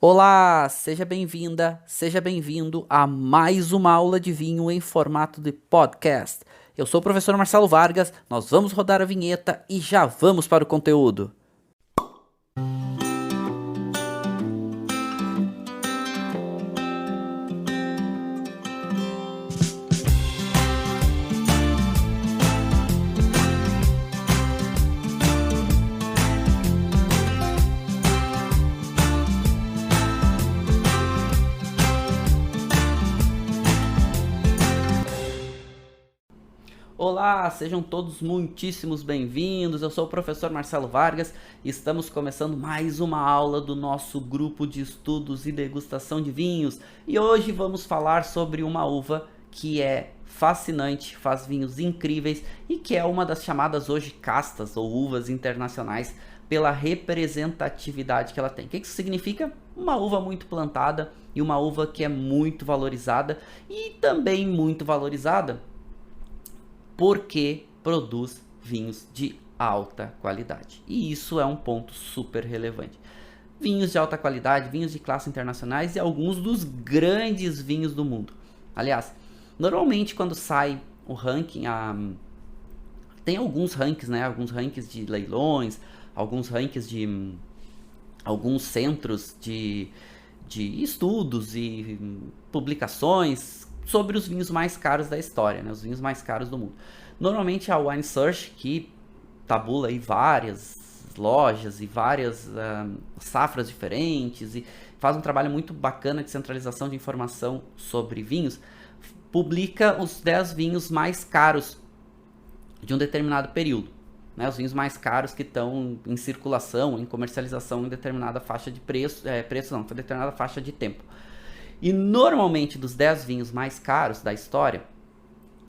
Olá, seja bem-vinda, seja bem-vindo a mais uma aula de vinho em formato de podcast. Eu sou o professor Marcelo Vargas, nós vamos rodar a vinheta e já vamos para o conteúdo. Olá, sejam todos muitíssimos bem-vindos. Eu sou o professor Marcelo Vargas e estamos começando mais uma aula do nosso grupo de estudos e degustação de vinhos. E hoje vamos falar sobre uma uva que é fascinante, faz vinhos incríveis e que é uma das chamadas hoje castas ou uvas internacionais pela representatividade que ela tem. O que isso significa? Uma uva muito plantada e uma uva que é muito valorizada e também muito valorizada porque produz vinhos de alta qualidade. E isso é um ponto super relevante. Vinhos de alta qualidade, vinhos de classe internacionais e alguns dos grandes vinhos do mundo. Aliás, normalmente quando sai o ranking, tem alguns rankings, né? Alguns rankings de leilões, alguns rankings de alguns centros de estudos e publicações sobre os vinhos mais caros da história, né? Os vinhos mais caros do mundo. Normalmente a Wine Search, que tabula aí várias lojas e várias safras diferentes e faz um trabalho muito bacana de centralização de informação sobre vinhos, publica os 10 vinhos mais caros de um determinado período. Né? Os vinhos mais caros que estão em circulação, em comercialização em determinada faixa de determinada faixa de tempo. E normalmente dos 10 vinhos mais caros da história,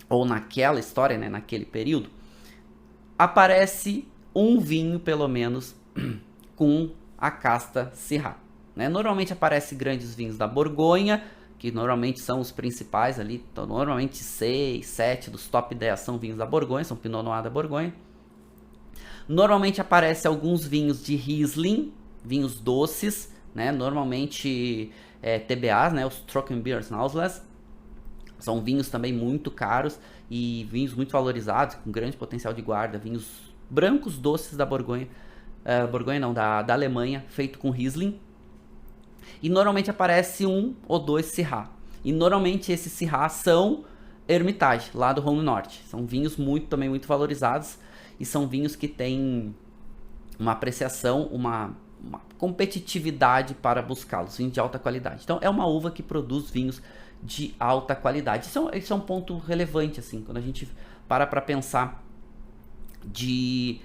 ou naquela história, né, naquele período, aparece um vinho pelo menos com a casta Syrah. Né? Normalmente aparece grandes vinhos da Borgonha, que normalmente são os principais ali, então, normalmente 6, 7 dos top 10 são vinhos da Borgonha, são Pinot Noir da Borgonha. Normalmente aparece alguns vinhos de Riesling, vinhos doces, né? Normalmente TBAs, né? Os Trockenbeerenauslese, são vinhos também muito caros e vinhos muito valorizados, com grande potencial de guarda, vinhos brancos doces da Borgonha, da Alemanha, feito com Riesling. E normalmente aparece um ou dois Syrah. E normalmente esses Syrah são Hermitage, lá do Rhône Norte. São vinhos também muito valorizados e são vinhos que têm uma apreciação, uma competitividade para buscá-los, vinhos de alta qualidade. Então é uma uva que produz vinhos de alta qualidade. Isso é um ponto relevante, assim, quando a gente para pensar de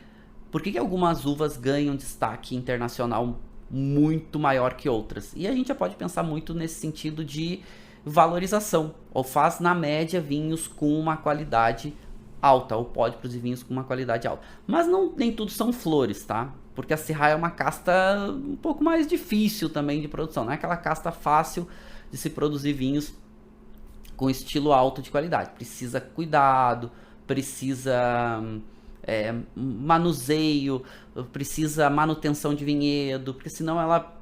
por que algumas uvas ganham destaque internacional muito maior que outras. E a gente já pode pensar muito nesse sentido de valorização, ou faz na média vinhos com uma qualidade alta, ou pode produzir vinhos com uma qualidade alta. Mas nem tudo são flores, tá? Porque a Syrah é uma casta um pouco mais difícil também de produção, não é aquela casta fácil de se produzir vinhos com estilo alto de qualidade. Precisa cuidado, precisa manuseio, precisa manutenção de vinhedo, porque senão ela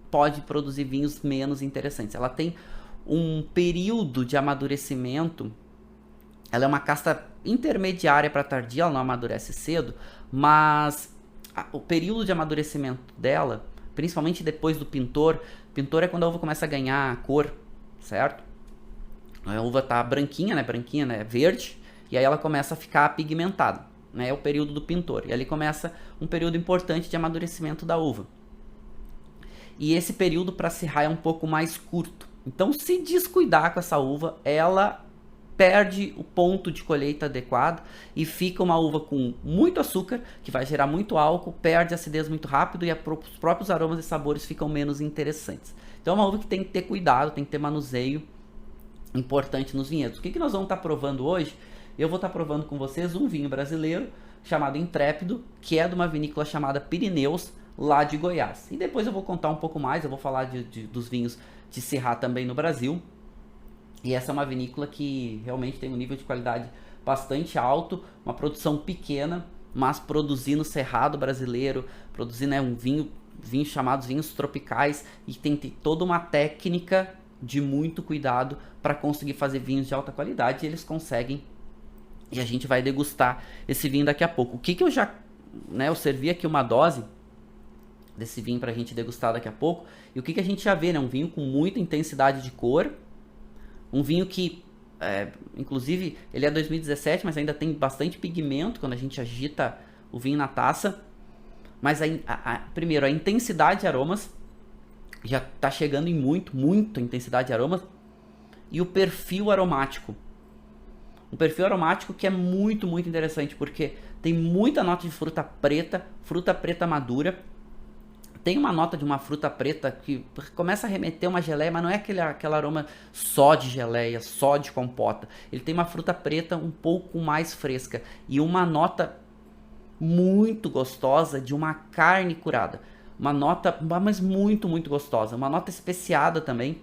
pode produzir vinhos menos interessantes. Ela tem um período de amadurecimento, ela é uma casta intermediária para tardia, ela não amadurece cedo, mas o período de amadurecimento dela, principalmente depois do pintor é quando a uva começa a ganhar cor, certo? A uva tá branquinha, né, verde, e aí ela começa a ficar pigmentada, né, é o período do pintor, e ali começa um período importante de amadurecimento da uva. E esse período para Syrah é um pouco mais curto, então se descuidar com essa uva, ela perde o ponto de colheita adequado e fica uma uva com muito açúcar, que vai gerar muito álcool, perde acidez muito rápido e os próprios aromas e sabores ficam menos interessantes. Então é uma uva que tem que ter cuidado, tem que ter manuseio importante nos vinhedos. O que nós vamos estar provando hoje? Eu vou estar provando com vocês um vinho brasileiro chamado Intrépido, que é de uma vinícola chamada Pirineus, lá de Goiás. E depois eu vou contar um pouco mais, eu vou falar dos vinhos de Syrah também no Brasil. E essa é uma vinícola que realmente tem um nível de qualidade bastante alto, uma produção pequena, mas produzindo cerrado brasileiro, produzindo um vinho vinhos chamados vinhos tropicais e tem toda uma técnica de muito cuidado para conseguir fazer vinhos de alta qualidade, e eles conseguem, e a gente vai degustar esse vinho daqui a pouco. O que eu já, né, eu servi aqui uma dose desse vinho para a gente degustar daqui a pouco, e o que a gente já vê, né, um vinho com muita intensidade de cor, um vinho que, inclusive, ele é 2017, mas ainda tem bastante pigmento quando a gente agita o vinho na taça, mas primeiro, a intensidade de aromas já está chegando em muita intensidade de aromas, e o perfil aromático. Um perfil aromático que é muito interessante, porque tem muita nota de fruta preta madura. Tem uma nota de uma fruta preta que começa a remeter uma geleia, mas não é aquele aroma só de geleia, só de compota. Ele tem uma fruta preta um pouco mais fresca e uma nota muito gostosa de uma carne curada. Uma nota, mas muito gostosa. Uma nota especiada também.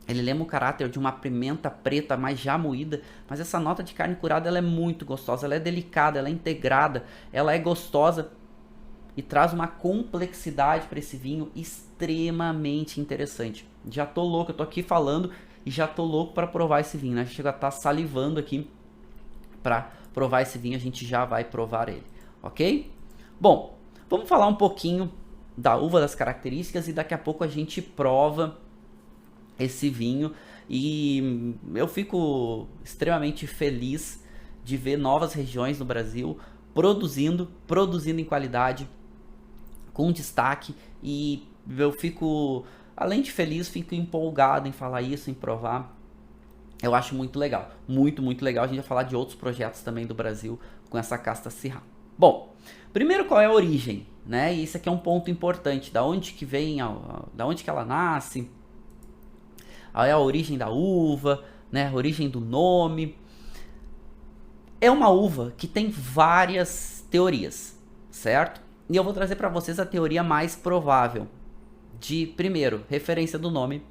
Ele lembra o caráter de uma pimenta preta, mais já moída, mas essa nota de carne curada ela é muito gostosa, ela é delicada, ela é integrada, ela é gostosa e traz uma complexidade para esse vinho extremamente interessante. Já tô louco, eu tô aqui falando e já tô louco para provar esse vinho, né? Chega a estar salivando aqui para provar esse vinho, a gente já vai provar ele, ok? Bom, vamos falar um pouquinho da uva, das características, e daqui a pouco a gente prova esse vinho, e eu fico extremamente feliz de ver novas regiões no Brasil produzindo em qualidade, com destaque, e eu fico, além de feliz, fico empolgado em falar isso, em provar. Eu acho muito legal, muito legal. A gente vai falar de outros projetos também do Brasil com essa casta Syrah. Bom, primeiro, qual é a origem, né? E isso aqui é um ponto importante, da onde que vem, da onde que ela nasce, é a origem da uva, né? A origem do nome. É uma uva que tem várias teorias, certo? E eu vou trazer para vocês a teoria mais provável de, primeiro, referência do nome,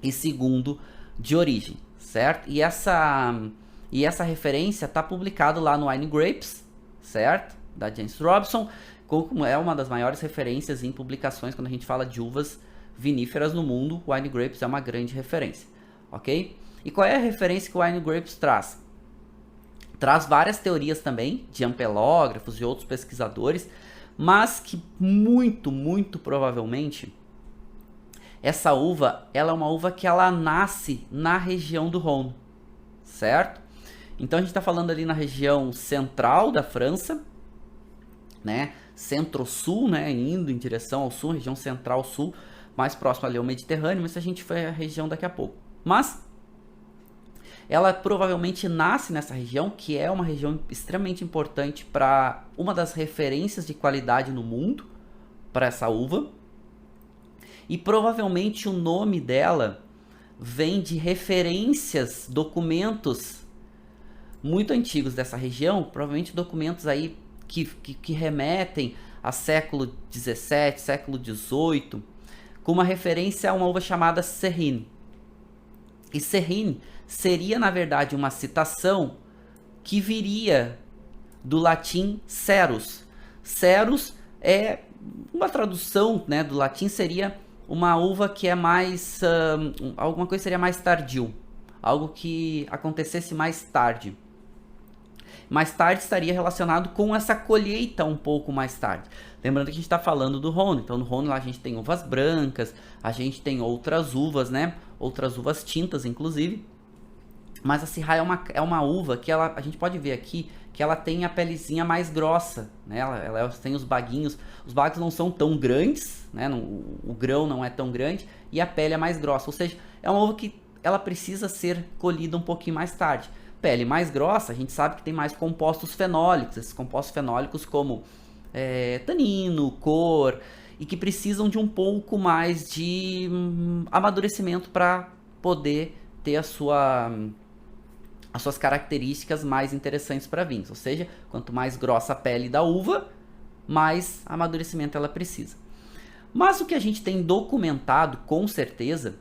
e segundo, de origem, certo? E essa referência está publicado lá no Wine Grapes, certo? Da James Robson, como é uma das maiores referências em publicações quando a gente fala de uvas viníferas no mundo. O Wine Grapes é uma grande referência, ok? E qual é a referência que o Wine Grapes traz? Traz várias teorias também, de ampelógrafos e outros pesquisadores, mas que muito provavelmente essa uva, ela é uma uva que ela nasce na região do Rhône, certo? Então a gente está falando ali na região central da França, né? Centro-sul, né? Indo em direção ao sul, região central-sul, mais próximo ali ao Mediterrâneo, mas a gente vai à região daqui a pouco. Mas ela provavelmente nasce nessa região, que é uma região extremamente importante para uma das referências de qualidade no mundo para essa uva. E provavelmente o nome dela vem de referências, documentos muito antigos dessa região, provavelmente documentos aí que remetem a século XVII, século XVIII, com uma referência a uma uva chamada Serrine. E Serrine seria, na verdade, uma citação que viria do latim cerus. Cerus é uma tradução, né, do latim, seria uma uva que é mais... alguma coisa seria mais tardio. Algo que acontecesse mais tarde. Mais tarde estaria relacionado com essa colheita um pouco mais tarde. Lembrando que a gente está falando do Rhône. Então no Rhône lá a gente tem uvas brancas, a gente tem outras uvas, né? Outras uvas tintas, inclusive. Mas a Syrah é uma uva que a gente pode ver aqui que ela tem a pelezinha mais grossa, né? Ela tem os baguinhos. Os bagos não são tão grandes, né? O grão não é tão grande e a pele é mais grossa. Ou seja, é uma uva que ela precisa ser colhida um pouquinho mais tarde. Pele mais grossa, a gente sabe que tem mais compostos fenólicos. Esses compostos fenólicos como tanino, cor, e que precisam de um pouco mais de amadurecimento para poder ter as suas características mais interessantes para vinhos. Ou seja, quanto mais grossa a pele da uva, mais amadurecimento ela precisa. Mas o que a gente tem documentado com certeza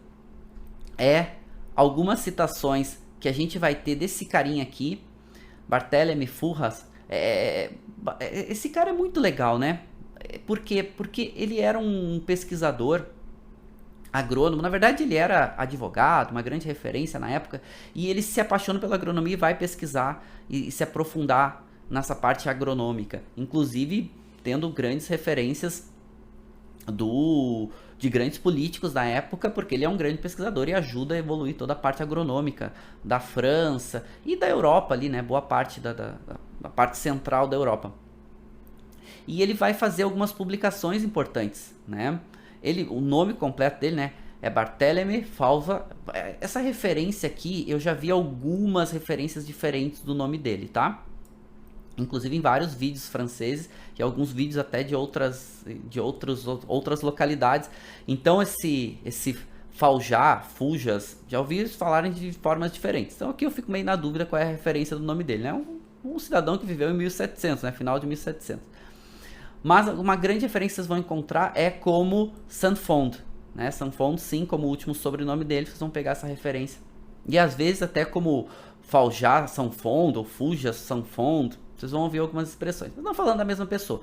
é algumas citações que a gente vai ter desse carinha aqui, Barthélemy Furras. Esse cara é muito legal, né? Por quê? Porque ele era um pesquisador agrônomo, na verdade ele era advogado, uma grande referência na época, e ele se apaixona pela agronomia e vai pesquisar e se aprofundar nessa parte agronômica, inclusive tendo grandes referências de grandes políticos da época, porque ele é um grande pesquisador e ajuda a evoluir toda a parte agronômica da França e da Europa ali, né, boa parte da parte central da Europa. E ele vai fazer algumas publicações importantes, né? O nome completo dele, né, é Barthélemy Falva. Essa referência aqui, eu já vi algumas referências diferentes do nome dele, tá? Inclusive em vários vídeos franceses e alguns vídeos até de outras localidades. Então esse Fujas, já ouvi eles falarem de formas diferentes. Então aqui eu fico meio na dúvida qual é a referência do nome dele, né? Um cidadão que viveu em 1700, né? Final de 1700. Mas uma grande referência que vocês vão encontrar é como Saint-Fond, né? Saint-Fond, sim, como o último sobrenome dele, vocês vão pegar essa referência. E às vezes até como Faljar Saint-Fond ou Fujas Saint-Fond, vocês vão ouvir algumas expressões. Mas não falando da mesma pessoa.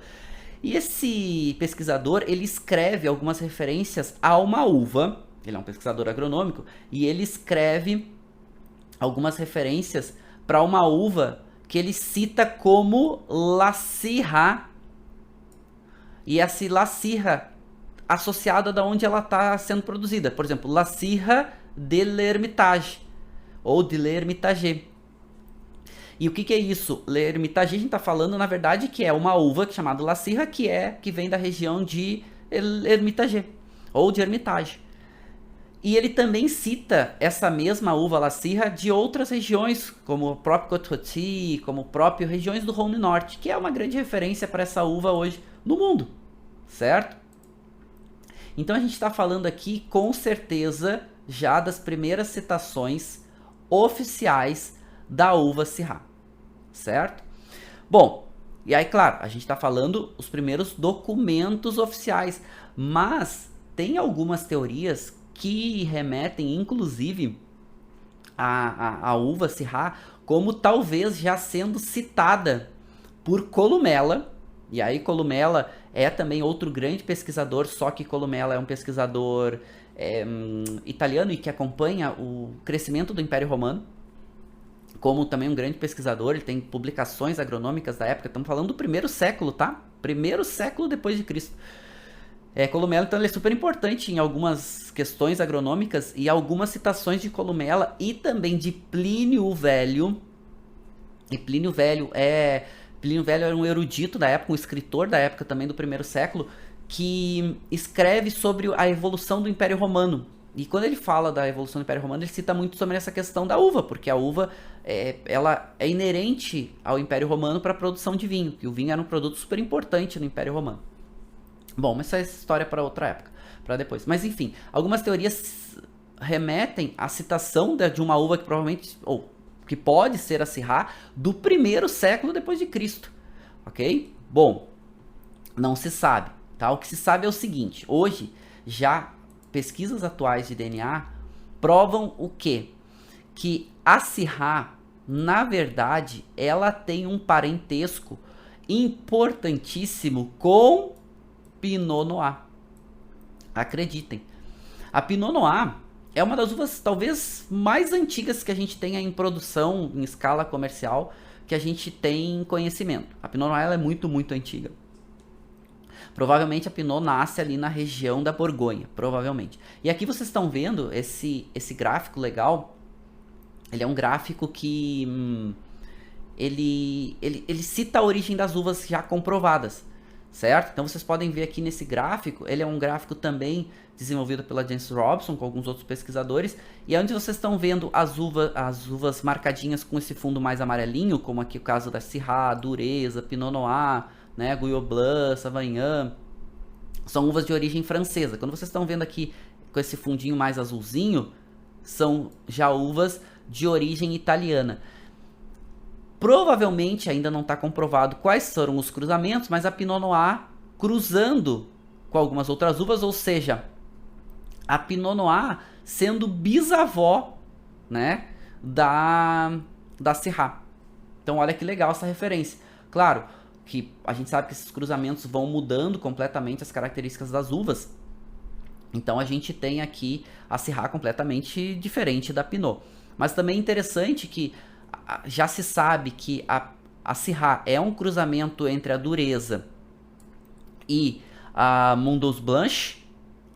E esse pesquisador, ele escreve algumas referências a uma uva. Ele é um pesquisador agronômico. E ele escreve algumas referências para uma uva que ele cita como La Syrah. E essa La Syrah associada da onde ela está sendo produzida. Por exemplo, La Syrah de l'Hermitage ou de l'Hermitage. E o que é isso? L'Hermitage a gente está falando, na verdade, que é uma uva chamada La Syrah, que vem da região de Hermitage, ou de Hermitage. E ele também cita essa mesma uva La Syrah de outras regiões, como o próprio Côte-Rôtie, como o próprio regiões do Rhône Norte, que é uma grande referência para essa uva hoje no mundo, certo? Então a gente está falando aqui, com certeza, já das primeiras citações oficiais da uva Syrah, certo? Bom, e aí, claro, a gente está falando os primeiros documentos oficiais, mas tem algumas teorias que remetem, inclusive, a uva Syrah como talvez já sendo citada por Columella. E aí Columella é também outro grande pesquisador, só que Columella é um pesquisador italiano e que acompanha o crescimento do Império Romano, como também um grande pesquisador. Ele tem publicações agronômicas da época, estamos falando do primeiro século, tá? Primeiro século depois de Cristo. Columella, então, ele é super importante em algumas questões agronômicas e algumas citações de Columella e também de Plínio o Velho. E Plínio Velho era um erudito da época, um escritor da época também do primeiro século, que escreve sobre a evolução do Império Romano. E quando ele fala da evolução do Império Romano, ele cita muito sobre essa questão da uva, porque a uva ela é inerente ao Império Romano para a produção de vinho, que o vinho era um produto super importante no Império Romano. Bom, mas essa é história para outra época, para depois. Mas enfim, algumas teorias remetem à citação de uma uva que provavelmente, ou que pode ser a Syrah, do primeiro século depois de Cristo, ok? Bom, não se sabe, tá? O que se sabe é o seguinte: hoje, já pesquisas atuais de DNA provam o quê? Que a Syrah, na verdade, ela tem um parentesco importantíssimo com Pinot Noir. Acreditem. A Pinot Noir é uma das uvas talvez mais antigas que a gente tenha em produção, em escala comercial, que a gente tem conhecimento. A Pinot Noir ela é muito, muito antiga. Provavelmente a Pinot nasce ali na região da Borgonha, provavelmente. E aqui vocês estão vendo esse gráfico legal. Ele é um gráfico que ele cita a origem das uvas já comprovadas, certo? Então vocês podem ver aqui nesse gráfico, ele é um gráfico também desenvolvido pela James Robson, com alguns outros pesquisadores, e onde vocês estão vendo as uvas marcadinhas com esse fundo mais amarelinho, como aqui o caso da Syrah, Dureza, Pinot Noir, né, Gouais Blanc, Savagnin, são uvas de origem francesa. Quando vocês estão vendo aqui com esse fundinho mais azulzinho, são já uvas de origem italiana. Provavelmente ainda não está comprovado quais foram os cruzamentos, mas a Pinot Noir cruzando com algumas outras uvas, ou seja, a Pinot Noir sendo bisavó, né, da Syrah. Então olha que legal essa referência. Claro, que a gente sabe que esses cruzamentos vão mudando completamente as características das uvas. Então a gente tem aqui a Syrah completamente diferente da Pinot. Mas também é interessante que já se sabe que a Syrah é um cruzamento entre a Dureza e a Mundus Blanche,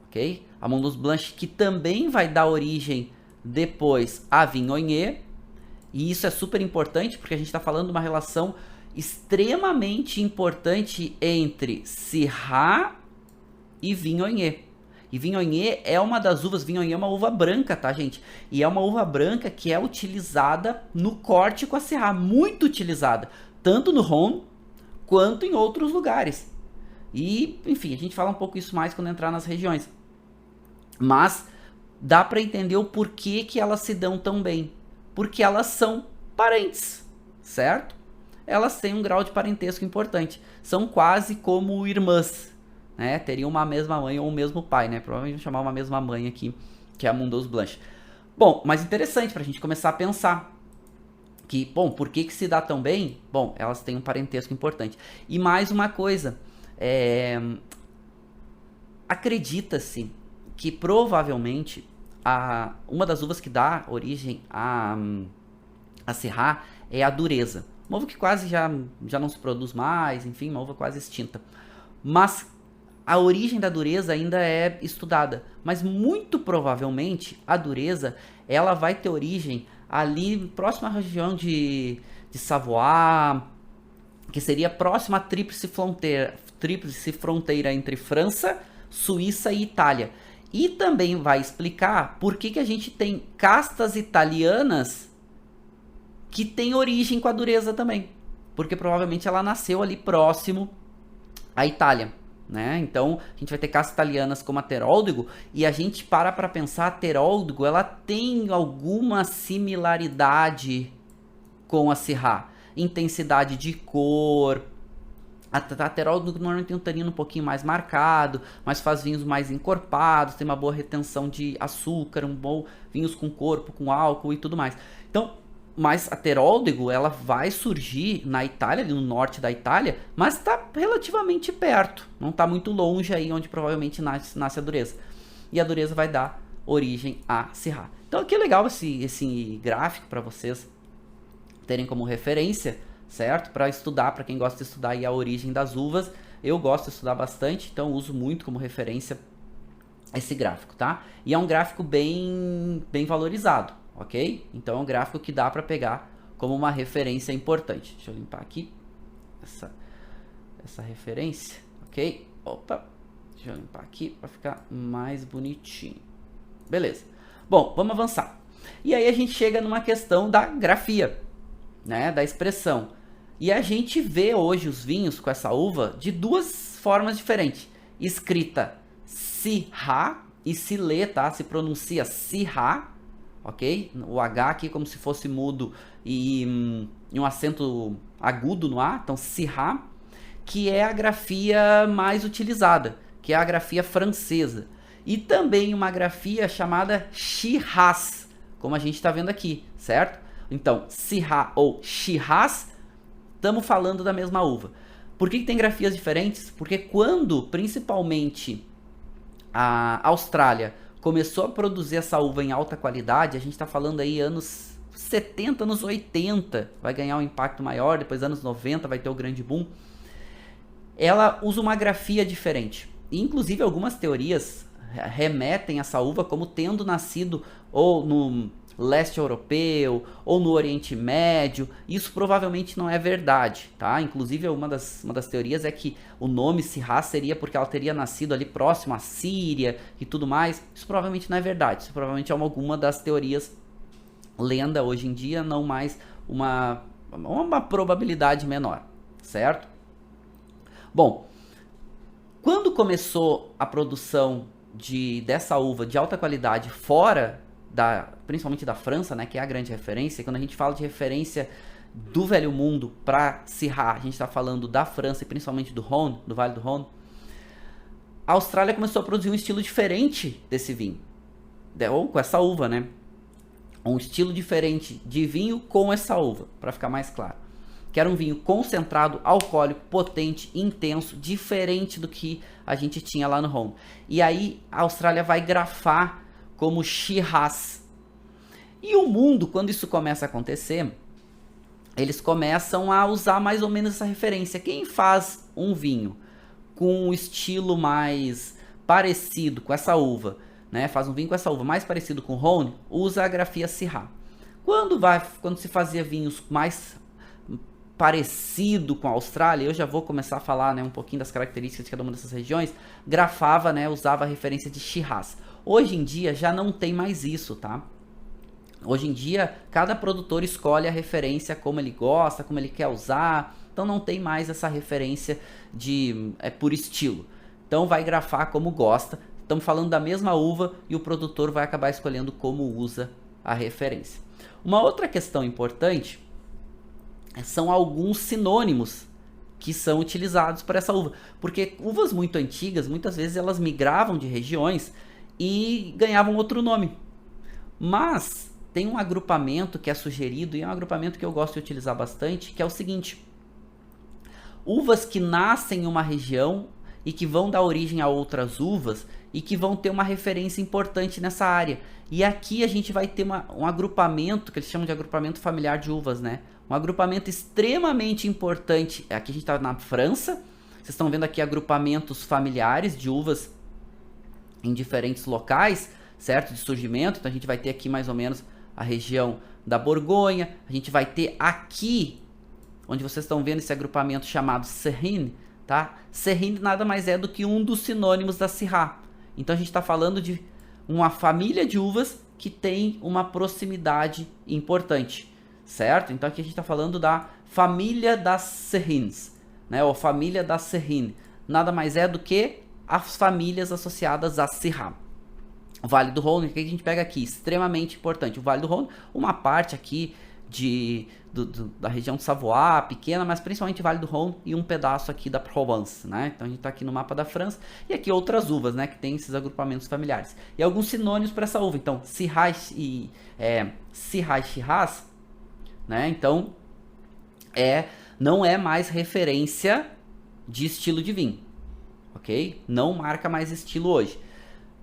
ok? A Mundus Blanche que também vai dar origem depois a Viognier. E isso é super importante porque a gente está falando de uma relação extremamente importante entre Syrah e Viognier. E Viognier é uma das uvas, Viognier é uma uva branca, tá, gente? E é uma uva branca que é utilizada no corte com a Syrah, muito utilizada, tanto no Rhône quanto em outros lugares. E, enfim, a gente fala um pouco isso mais quando entrar nas regiões. Mas dá para entender o porquê que elas se dão tão bem. Porque elas são parentes, certo? Elas têm um grau de parentesco importante. São quase como irmãs, né? Teriam uma mesma mãe ou o mesmo pai, né? Provavelmente vamos chamar uma mesma mãe aqui, que é a Mundus Blanche. Bom, mas interessante para a gente começar a pensar que, bom, por que se dá tão bem? Bom, elas têm um parentesco importante. E mais uma coisa, acredita-se que provavelmente uma das uvas que dá origem a Syrah é a Dureza. Uma uva que quase já não se produz mais, enfim, uma uva quase extinta. Mas a origem da Dureza ainda é estudada. Mas muito provavelmente a Dureza ela vai ter origem ali próxima à região de Savoie, que seria próxima à tríplice fronteira entre França, Suíça e Itália. E também vai explicar por que a gente tem castas italianas que têm origem com a Dureza também. Porque provavelmente ela nasceu ali próximo à Itália, né? Então a gente vai ter castas italianas como a Teroldego. E a gente para pensar, a Teroldego ela tem alguma similaridade com a Syrah. Intensidade de cor. A Teroldego normalmente tem um tanino um pouquinho mais marcado, mas faz vinhos mais encorpados, tem uma boa retenção de açúcar, vinhos com corpo, com álcool e tudo mais. Então, mas a Teroldego, ela vai surgir na Itália, ali no norte da Itália, mas está relativamente perto, não está muito longe aí onde provavelmente nasce a Dureza. E a Dureza vai dar origem à Syrah. Então aqui é legal esse gráfico para vocês terem como referência, certo? Para estudar, para quem gosta de estudar aí a origem das uvas. Eu gosto de estudar bastante, então uso muito como referência esse gráfico, tá? E é um gráfico bem valorizado, ok? Então é um gráfico que dá para pegar como uma referência importante. Deixa eu limpar aqui essa referência, ok? Opa, deixa eu limpar aqui para ficar mais bonitinho. Beleza. Bom, vamos avançar. E aí a gente chega numa questão da grafia, né? Da expressão. E a gente vê hoje os vinhos com essa uva de duas formas diferentes. Escrita Syrah e se lê, tá? Se pronuncia Syrah, ok? O H aqui como se fosse mudo e um acento agudo no A. Então Syrah, que é a grafia mais utilizada, que é a grafia francesa. E também uma grafia chamada Shiraz, como a gente está vendo aqui, certo? Então, Syrah ou Shiraz, estamos falando da mesma uva. Por que tem grafias diferentes? Porque quando, principalmente, a Austrália começou a produzir essa uva em alta qualidade, a gente está falando aí anos 70, anos 80, vai ganhar um impacto maior, depois anos 90 vai ter o grande boom. Ela usa uma grafia diferente. E, inclusive, algumas teorias remetem essa uva como tendo nascido ou no leste europeu ou no Oriente Médio. Isso provavelmente não é verdade, tá? Inclusive uma das teorias é que o nome Syrah seria porque ela teria nascido ali próximo à Síria e tudo mais. Isso provavelmente não é verdade, isso provavelmente é alguma das teorias lenda hoje em dia, não mais uma probabilidade menor, certo? Bom, quando começou a produção dessa uva de alta qualidade fora principalmente da França, né, que é a grande referência, quando a gente fala de referência do Velho Mundo para Syrah, a gente está falando da França e principalmente do Rhône, do Vale do Rhône, a Austrália começou a produzir um estilo diferente desse vinho, ou com essa uva, né? Um estilo diferente de vinho com essa uva, para ficar mais claro. que era um vinho concentrado, alcoólico, potente, intenso, diferente do que a gente tinha lá no Rhône. E aí a Austrália vai grafar como Shiraz. E o mundo, quando isso começa a acontecer, eles começam a usar mais ou menos essa referência. Quem faz um vinho com um estilo mais parecido com essa uva, né? Faz um vinho com essa uva mais parecido com o Rhône, usa a grafia Syrah. Quando se fazia vinhos mais parecido com a Austrália, eu já vou começar a falar, né, um pouquinho das características de cada uma dessas regiões, grafava, né, usava a referência de Shiraz. Hoje em dia já não tem mais isso, tá? Hoje em dia, cada produtor escolhe a referência como ele gosta, como ele quer usar, então não tem mais essa referência de por estilo. Então vai grafar como gosta, estamos falando da mesma uva e o produtor vai acabar escolhendo como usa a referência. Uma outra questão importante são alguns sinônimos que são utilizados para essa uva, porque uvas muito antigas, muitas vezes elas migravam de regiões e ganhavam outro nome, mas tem um agrupamento que é sugerido e é um agrupamento que eu gosto de utilizar bastante, que é o seguinte: uvas que nascem em uma região e que vão dar origem a outras uvas e que vão ter uma referência importante nessa área. E aqui a gente vai ter um agrupamento, que eles chamam de agrupamento familiar de uvas, né? Um agrupamento extremamente importante. Aqui a gente está na França, vocês estão vendo aqui agrupamentos familiares de uvas em diferentes locais, certo? De surgimento. Então a gente vai ter aqui mais ou menos a região da Borgonha. A gente vai ter aqui, onde vocês estão vendo esse agrupamento chamado Serrine, tá? Serrine nada mais é do que um dos sinônimos da Syrah. Então a gente está falando de uma família de uvas que tem uma proximidade importante, certo? Então aqui a gente está falando da família das Serrines, né? Ou família da Serrine. Nada mais é do que as famílias associadas à Syrah. O Vale do Rhône, que a gente pega aqui, extremamente importante. O Vale do Rhône, uma parte aqui da região de Savoie, pequena, mas principalmente o Vale do Rhône e um pedaço aqui da Provence, né? Então a gente está aqui no mapa da França e aqui outras uvas, né? Que tem esses agrupamentos familiares. E alguns sinônimos para essa uva. Então, Syrah e Shiraz, né? Então, não é mais referência de estilo de vinho, ok? Não marca mais estilo hoje.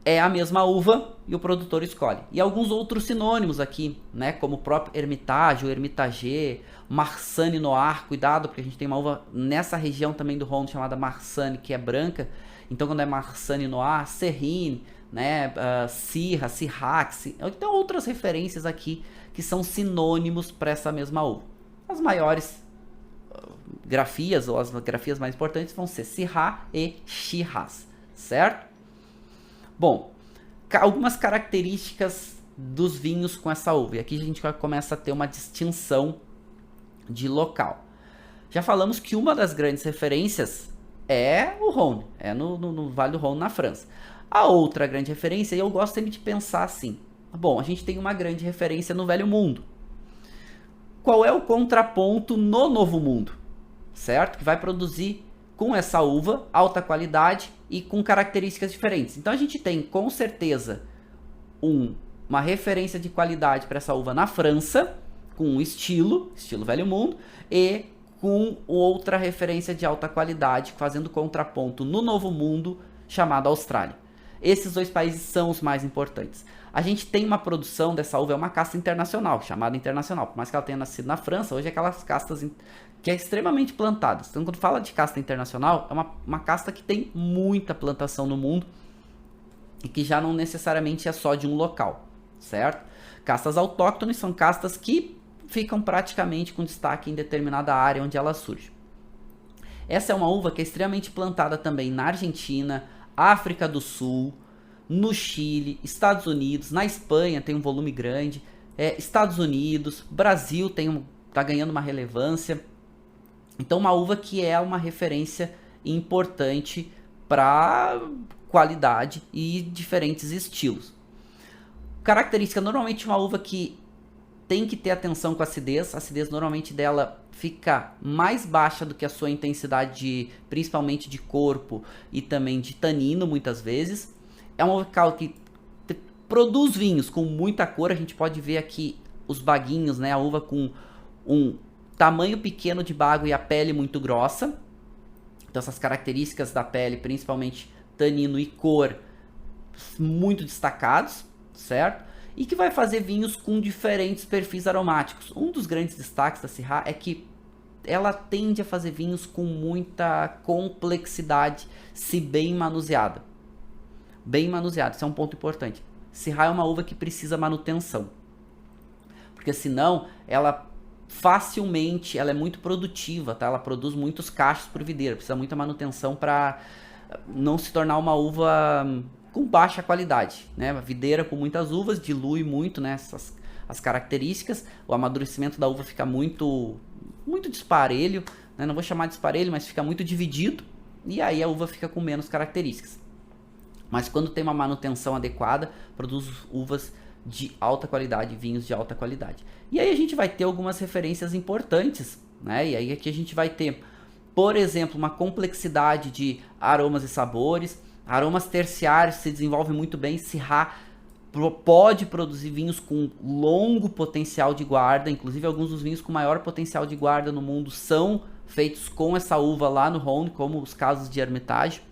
É a mesma uva e o produtor escolhe. E alguns outros sinônimos aqui, né? Como o próprio Hermitage, o Hermitage, Marsanne Noir. Cuidado, porque a gente tem uma uva nessa região também do Rhône chamada Marsanne, que é branca. Então, quando é Marsanne Noir, Serrine, né? Syrah, Syrax. Então, outras referências aqui que são sinônimos para essa mesma uva. As maiores grafias, ou as grafias mais importantes, vão ser Syrah e Shiraz, certo? Bom, algumas características dos vinhos com essa uva. E aqui a gente começa a ter uma distinção de local. Já falamos que uma das grandes referências é o Rhône, é no Vale do Rhône, na França. A outra grande referência, e eu gosto sempre de pensar assim, bom, a gente tem uma grande referência no Velho Mundo. Qual é o contraponto no Novo Mundo? Certo? Que vai produzir com essa uva alta qualidade e com características diferentes. Então a gente tem com certeza uma referência de qualidade para essa uva na França, com um estilo Velho Mundo, e com outra referência de alta qualidade, fazendo contraponto no Novo Mundo, chamado Austrália. Esses dois países são os mais importantes. A gente tem uma produção dessa uva, é uma casta internacional, chamada internacional. Por mais que ela tenha nascido na França, hoje é aquelas castas que é extremamente plantadas. Então, quando fala de casta internacional, é uma casta que tem muita plantação no mundo e que já não necessariamente é só de um local, certo? Castas autóctones são castas que ficam praticamente com destaque em determinada área onde ela surge. Essa é uma uva que é extremamente plantada também na Argentina, África do Sul, no Chile, Estados Unidos, na Espanha tem um volume grande, Estados Unidos, Brasil tá ganhando uma relevância. Então, uma uva que é uma referência importante para qualidade e diferentes estilos. Característica, normalmente uma uva que tem que ter atenção com a acidez normalmente dela fica mais baixa do que a sua intensidade, principalmente de corpo e também de tanino, muitas vezes. É uma uva que produz vinhos com muita cor, a gente pode ver aqui os baguinhos, né? A uva com um tamanho pequeno de bago e a pele muito grossa. Então essas características da pele, principalmente tanino e cor, muito destacados, certo? E que vai fazer vinhos com diferentes perfis aromáticos. Um dos grandes destaques da Syrah é que ela tende a fazer vinhos com muita complexidade, se bem manuseada. Bem manuseada, isso é um ponto importante. Syrah é uma uva que precisa manutenção, porque senão ela facilmente, ela é muito produtiva, tá? Ela produz muitos cachos por videira, precisa muita manutenção para não se tornar uma uva com baixa qualidade, né? A videira com muitas uvas dilui muito, né, as características, o amadurecimento da uva fica muito disparelho, né? Não vou chamar de disparelho, mas fica muito dividido, e aí a uva fica com menos características. Mas quando tem uma manutenção adequada, produz uvas de alta qualidade, vinhos de alta qualidade. E aí a gente vai ter algumas referências importantes, né? E aí aqui a gente vai ter, por exemplo, uma complexidade de aromas e sabores. Aromas terciários se desenvolvem muito bem. Syrah pode produzir vinhos com longo potencial de guarda. Inclusive alguns dos vinhos com maior potencial de guarda no mundo são feitos com essa uva lá no Rhône, como os casos de Hermitage,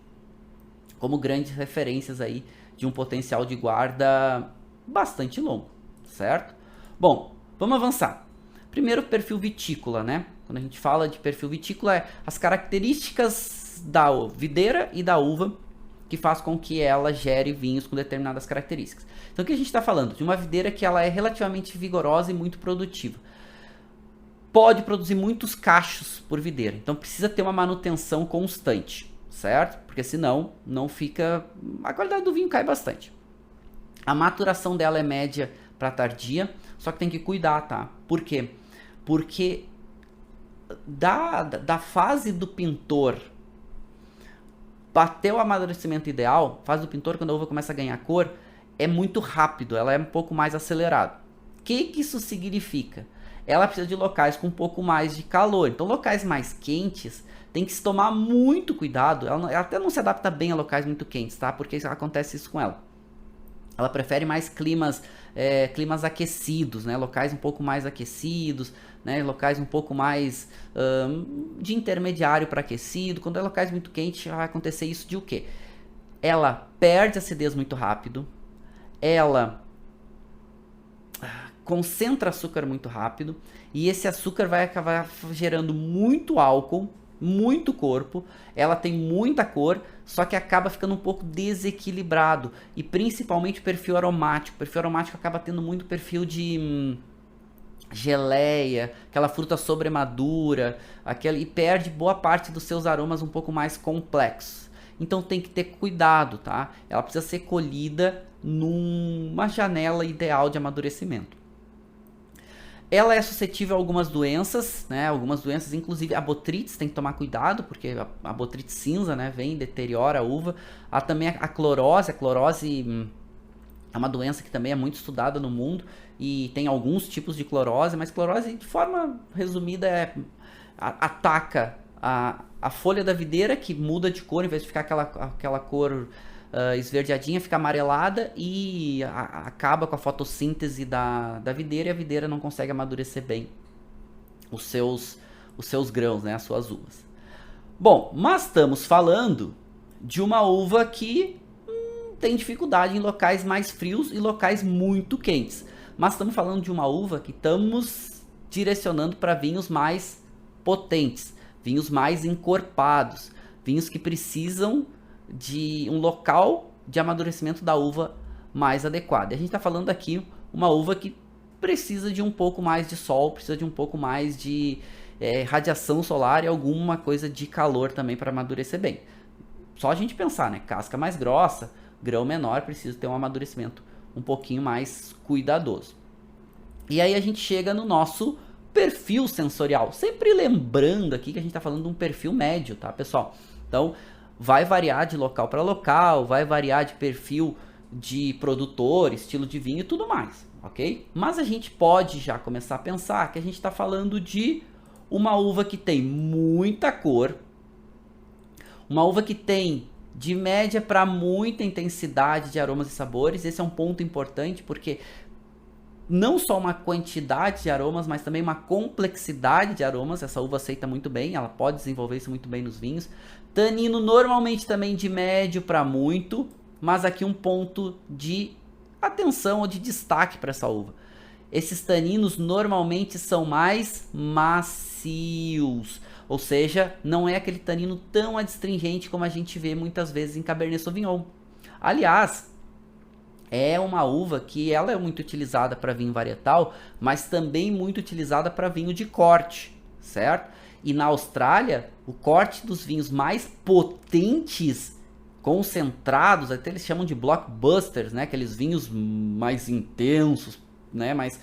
como grandes referências aí de um potencial de guarda bastante longo, certo? Bom, vamos avançar. Primeiro, perfil vitícola, né? Quando a gente fala de perfil vitícola, é as características da videira e da uva que faz com que ela gere vinhos com determinadas características. Então, o que a gente está falando? De uma videira que ela é relativamente vigorosa e muito produtiva. Pode produzir muitos cachos por videira, então precisa ter uma manutenção constante, certo? Porque senão não fica... a qualidade do vinho cai bastante. A maturação dela é média para tardia, só que tem que cuidar, tá? Por quê? Porque da fase do pintor até o amadurecimento ideal, fase do pintor, quando a uva começa a ganhar cor, é muito rápido, ela é um pouco mais acelerada. O que isso significa? Ela precisa de locais com um pouco mais de calor. Então, locais mais quentes, tem que se tomar muito cuidado. Ela até não se adapta bem a locais muito quentes, tá? Porque acontece isso com ela. Ela prefere mais climas aquecidos, né? Locais um pouco mais aquecidos, né? Locais um pouco mais de intermediário para aquecido. Quando é locais muito quentes, vai acontecer isso de o quê? Ela perde acidez muito rápido, ela concentra açúcar muito rápido, e esse açúcar vai acabar gerando muito álcool, muito corpo, ela tem muita cor, só que acaba ficando um pouco desequilibrado, e principalmente o perfil aromático. O perfil aromático acaba tendo muito perfil de geleia, aquela fruta sobremadura, e perde boa parte dos seus aromas um pouco mais complexos. Então tem que ter cuidado, tá? Ela precisa ser colhida numa janela ideal de amadurecimento. Ela é suscetível a algumas doenças, né? Algumas doenças, inclusive a botrytis, tem que tomar cuidado, porque a botrytis cinza, né, vem e deteriora a uva. Há também a clorose. A clorose é uma doença que também é muito estudada no mundo, e tem alguns tipos de clorose, mas clorose, de forma resumida, ataca a folha da videira, que muda de cor, em vez de ficar aquela cor esverdeadinha, fica amarelada, e acaba com a fotossíntese da videira, e a videira não consegue amadurecer bem os seus grãos, né, as suas uvas. Bom, mas estamos falando de uma uva que tem dificuldade em locais mais frios e locais muito quentes. Mas estamos falando de uma uva que estamos direcionando para vinhos mais potentes, vinhos mais encorpados, vinhos que precisam de um local de amadurecimento da uva mais adequado. E a gente está falando aqui uma uva que precisa de um pouco mais de sol, precisa de um pouco mais de radiação solar e alguma coisa de calor também para amadurecer bem. Só a gente pensar, né? Casca mais grossa, grão menor, precisa ter um amadurecimento um pouquinho mais cuidadoso. E aí a gente chega no nosso perfil sensorial. Sempre lembrando aqui que a gente está falando de um perfil médio, tá, pessoal? Então, vai variar de local para local, vai variar de perfil de produtor, estilo de vinho e tudo mais, ok? Mas a gente pode já começar a pensar que a gente está falando de uma uva que tem muita cor, uma uva que tem de média para muita intensidade de aromas e sabores. Esse é um ponto importante, porque não só uma quantidade de aromas, mas também uma complexidade de aromas. Essa uva aceita muito bem, ela pode desenvolver isso muito bem nos vinhos. Tanino normalmente também de médio para muito, mas aqui um ponto de atenção ou de destaque para essa uva. Esses taninos normalmente são mais macios, ou seja, não é aquele tanino tão adstringente como a gente vê muitas vezes em Cabernet Sauvignon. Aliás, é uma uva que ela é muito utilizada para vinho varietal, mas também muito utilizada para vinho de corte, certo? E na Austrália, o corte dos vinhos mais potentes, concentrados, até eles chamam de blockbusters, né? Aqueles vinhos mais intensos, né? Mais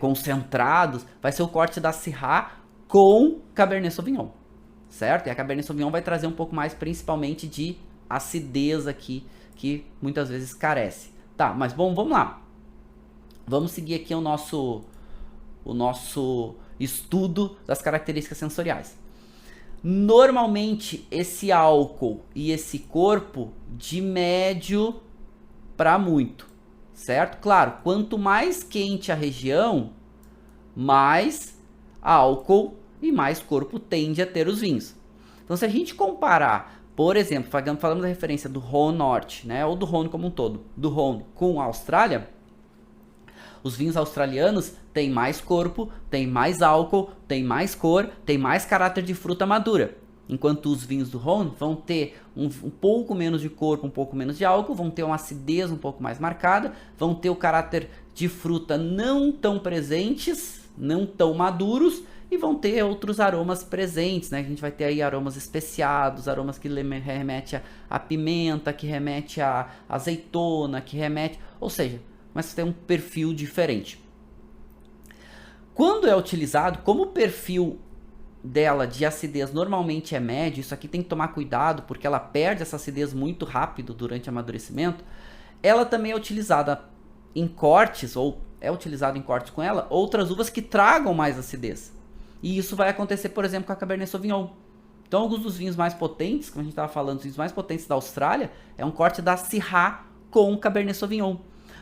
concentrados, vai ser o corte da Syrah com Cabernet Sauvignon, certo? E a Cabernet Sauvignon vai trazer um pouco mais, principalmente de acidez aqui, que muitas vezes carece. Tá, mas bom, vamos lá. Vamos seguir aqui o nosso estudo das características sensoriais. Normalmente, esse álcool e esse corpo de médio para muito, certo? Claro, quanto mais quente a região, mais álcool e mais corpo tende a ter os vinhos. Então, se a gente comparar, por exemplo, falando da referência do Rhône Norte, né, ou do Rhône como um todo, do Rhône com a Austrália, os vinhos australianos têm mais corpo, têm mais álcool, têm mais cor, têm mais caráter de fruta madura. Enquanto os vinhos do Rhône vão ter um pouco menos de corpo, um pouco menos de álcool, vão ter uma acidez um pouco mais marcada, vão ter o caráter de fruta não tão presentes, não tão maduros, e vão ter outros aromas presentes, né? A gente vai ter aí aromas especiados, aromas que remete a pimenta, que remete a azeitona, que remete... Ou seja, mas tem um perfil diferente. Quando é utilizado, como o perfil dela de acidez normalmente é médio, isso aqui tem que tomar cuidado, porque ela perde essa acidez muito rápido durante o amadurecimento, ela também é utilizada em cortes, ou é utilizado em cortes com ela, outras uvas que tragam mais acidez. E isso vai acontecer, por exemplo, com a Cabernet Sauvignon. Então, alguns dos vinhos mais potentes, como a gente estava falando, os vinhos mais potentes da Austrália, é um corte da Syrah com Cabernet Sauvignon.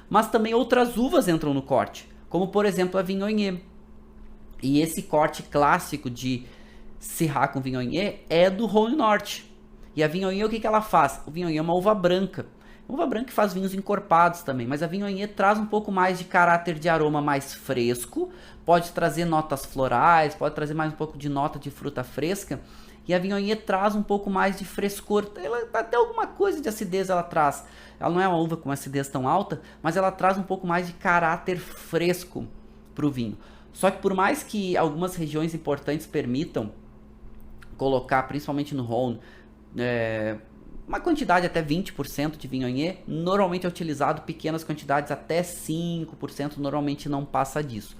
Mas também outras uvas entram no corte, como por exemplo a Viognier. E esse corte clássico de Syrah com Viognier é do Rhône Norte. E a Viognier, o que ela faz? O Viognier é uma uva branca. Uva branca que faz vinhos encorpados também, mas a Viognier traz um pouco mais de caráter de aroma mais fresco, pode trazer notas florais, pode trazer mais um pouco de nota de fruta fresca, e a Viognier traz um pouco mais de frescor, ela, até alguma coisa de acidez ela traz. Ela não é uma uva com acidez tão alta, mas ela traz um pouco mais de caráter fresco para o vinho. Só que por mais que algumas regiões importantes permitam colocar, principalmente no Rhône, uma quantidade até 20% de Viognier, normalmente é utilizado pequenas quantidades, até 5%, normalmente não passa disso.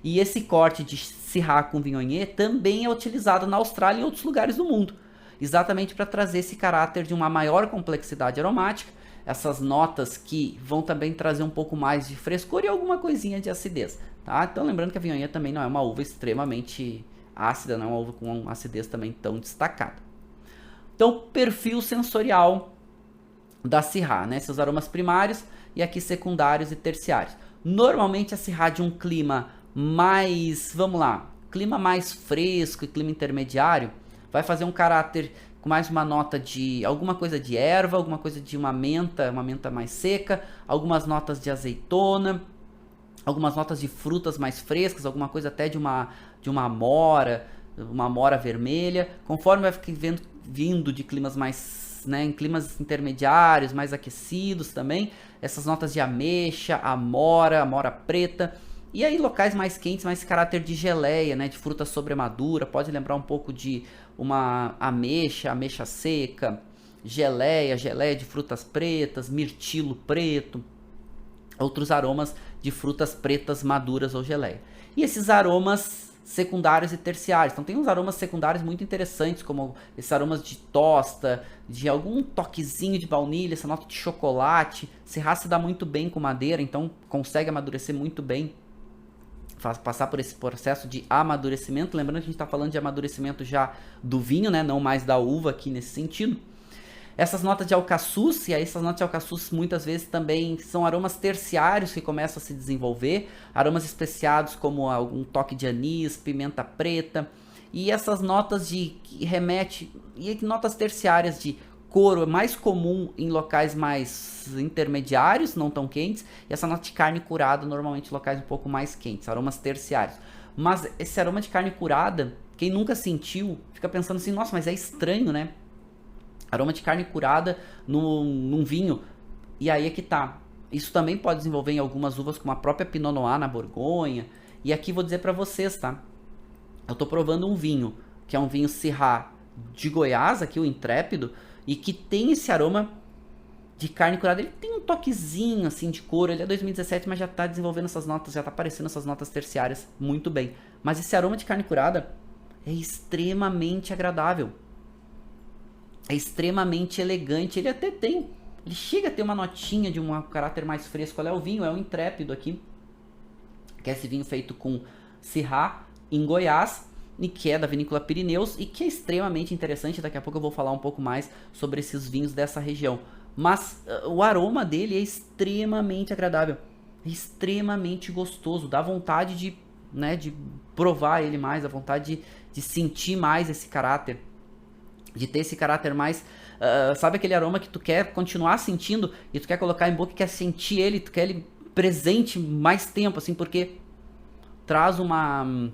E esse corte de Syrah com Viognier também é utilizado na Austrália e em outros lugares do mundo, exatamente para trazer esse caráter de uma maior complexidade aromática, essas notas que vão também trazer um pouco mais de frescor e alguma coisinha de acidez, tá? Então lembrando que a Viognier também não é uma uva extremamente ácida, não é uma uva com uma acidez também tão destacada. Então, perfil sensorial da Syrah, né? Seus aromas primários e aqui secundários e terciários. Normalmente a Syrah de um clima mais, vamos lá, clima mais fresco e clima intermediário, vai fazer um caráter com mais uma nota de alguma coisa de erva, alguma coisa de uma menta mais seca, algumas notas de azeitona, algumas notas de frutas mais frescas, alguma coisa até de uma amora, uma amora vermelha. Conforme vai vindo de climas mais, né, em climas intermediários, mais aquecidos também, essas notas de ameixa, amora preta, e aí locais mais quentes, mais caráter de geleia, né, de fruta sobremadura, pode lembrar um pouco de uma ameixa seca, geleia de frutas pretas, mirtilo preto, outros aromas de frutas pretas maduras ou geleia. E esses aromas secundários e terciários. Então tem uns aromas secundários muito interessantes, como esses aromas de tosta, de algum toquezinho de baunilha, essa nota de chocolate. Syrah se dá muito bem com madeira, então consegue amadurecer muito bem, passar por esse processo de amadurecimento. Lembrando que a gente está falando de amadurecimento já do vinho, né? Não mais da uva aqui nesse sentido. Essas notas de alcaçuz, e aí essas notas de alcaçuz muitas vezes também são aromas terciários que começam a se desenvolver, aromas especiados como algum toque de anis, pimenta preta, e essas notas que remete, e notas terciárias de couro é mais comum em locais mais intermediários, não tão quentes, e essa nota de carne curada normalmente em locais um pouco mais quentes, aromas terciários. Mas esse aroma de carne curada, quem nunca sentiu, fica pensando assim, nossa, mas é estranho, né? Aroma de carne curada num vinho. E aí é que tá. Isso também pode desenvolver em algumas uvas, como a própria Pinot Noir na Borgonha. E aqui vou dizer pra vocês, tá? Eu tô provando um vinho, que é um vinho Syrah de Goiás, aqui o Intrépido, e que tem esse aroma de carne curada. Ele tem um toquezinho assim de couro, ele é 2017, mas já tá desenvolvendo essas notas, já tá aparecendo essas notas terciárias muito bem. Mas esse aroma de carne curada é extremamente agradável. É extremamente elegante, ele até tem, ele chega a ter uma notinha de um caráter mais fresco. Olha, é o vinho, é o Intrépido aqui, que é esse vinho feito com Syrah em Goiás, e que é da vinícola Pirineus, e que é extremamente interessante. Daqui a pouco eu vou falar um pouco mais sobre esses vinhos dessa região. Mas o aroma dele é extremamente agradável, é extremamente gostoso, dá vontade de, né, de provar ele mais, dá vontade de sentir mais esse caráter, de ter esse caráter mais, sabe aquele aroma que tu quer continuar sentindo e tu quer colocar em boca e quer sentir ele, tu quer ele presente mais tempo, assim, porque traz uma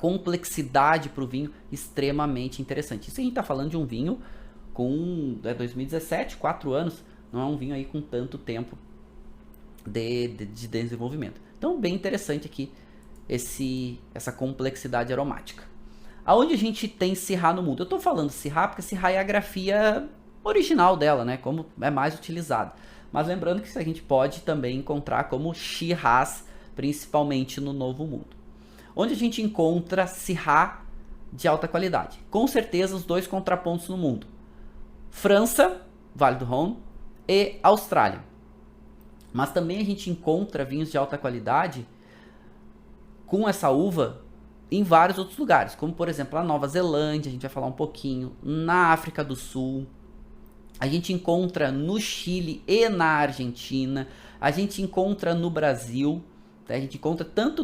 complexidade pro vinho extremamente interessante. Isso a gente tá falando de um vinho com 2017, 4 anos, não é um vinho aí com tanto tempo de desenvolvimento. Então, bem interessante aqui essa complexidade aromática. Aonde a gente tem Syrah no mundo? Eu tô falando Syrah porque Syrah é a grafia original dela, né? Como é mais utilizada. Mas lembrando que isso a gente pode também encontrar como Shiraz, principalmente no Novo Mundo. Onde a gente encontra Syrah de alta qualidade? Com certeza os dois contrapontos no mundo. França, Vale do Rhône, e Austrália. Mas também a gente encontra vinhos de alta qualidade com essa uva em vários outros lugares, como por exemplo a Nova Zelândia, a gente vai falar um pouquinho, na África do Sul, a gente encontra no Chile e na Argentina, a gente encontra no Brasil, tá? A gente encontra tanto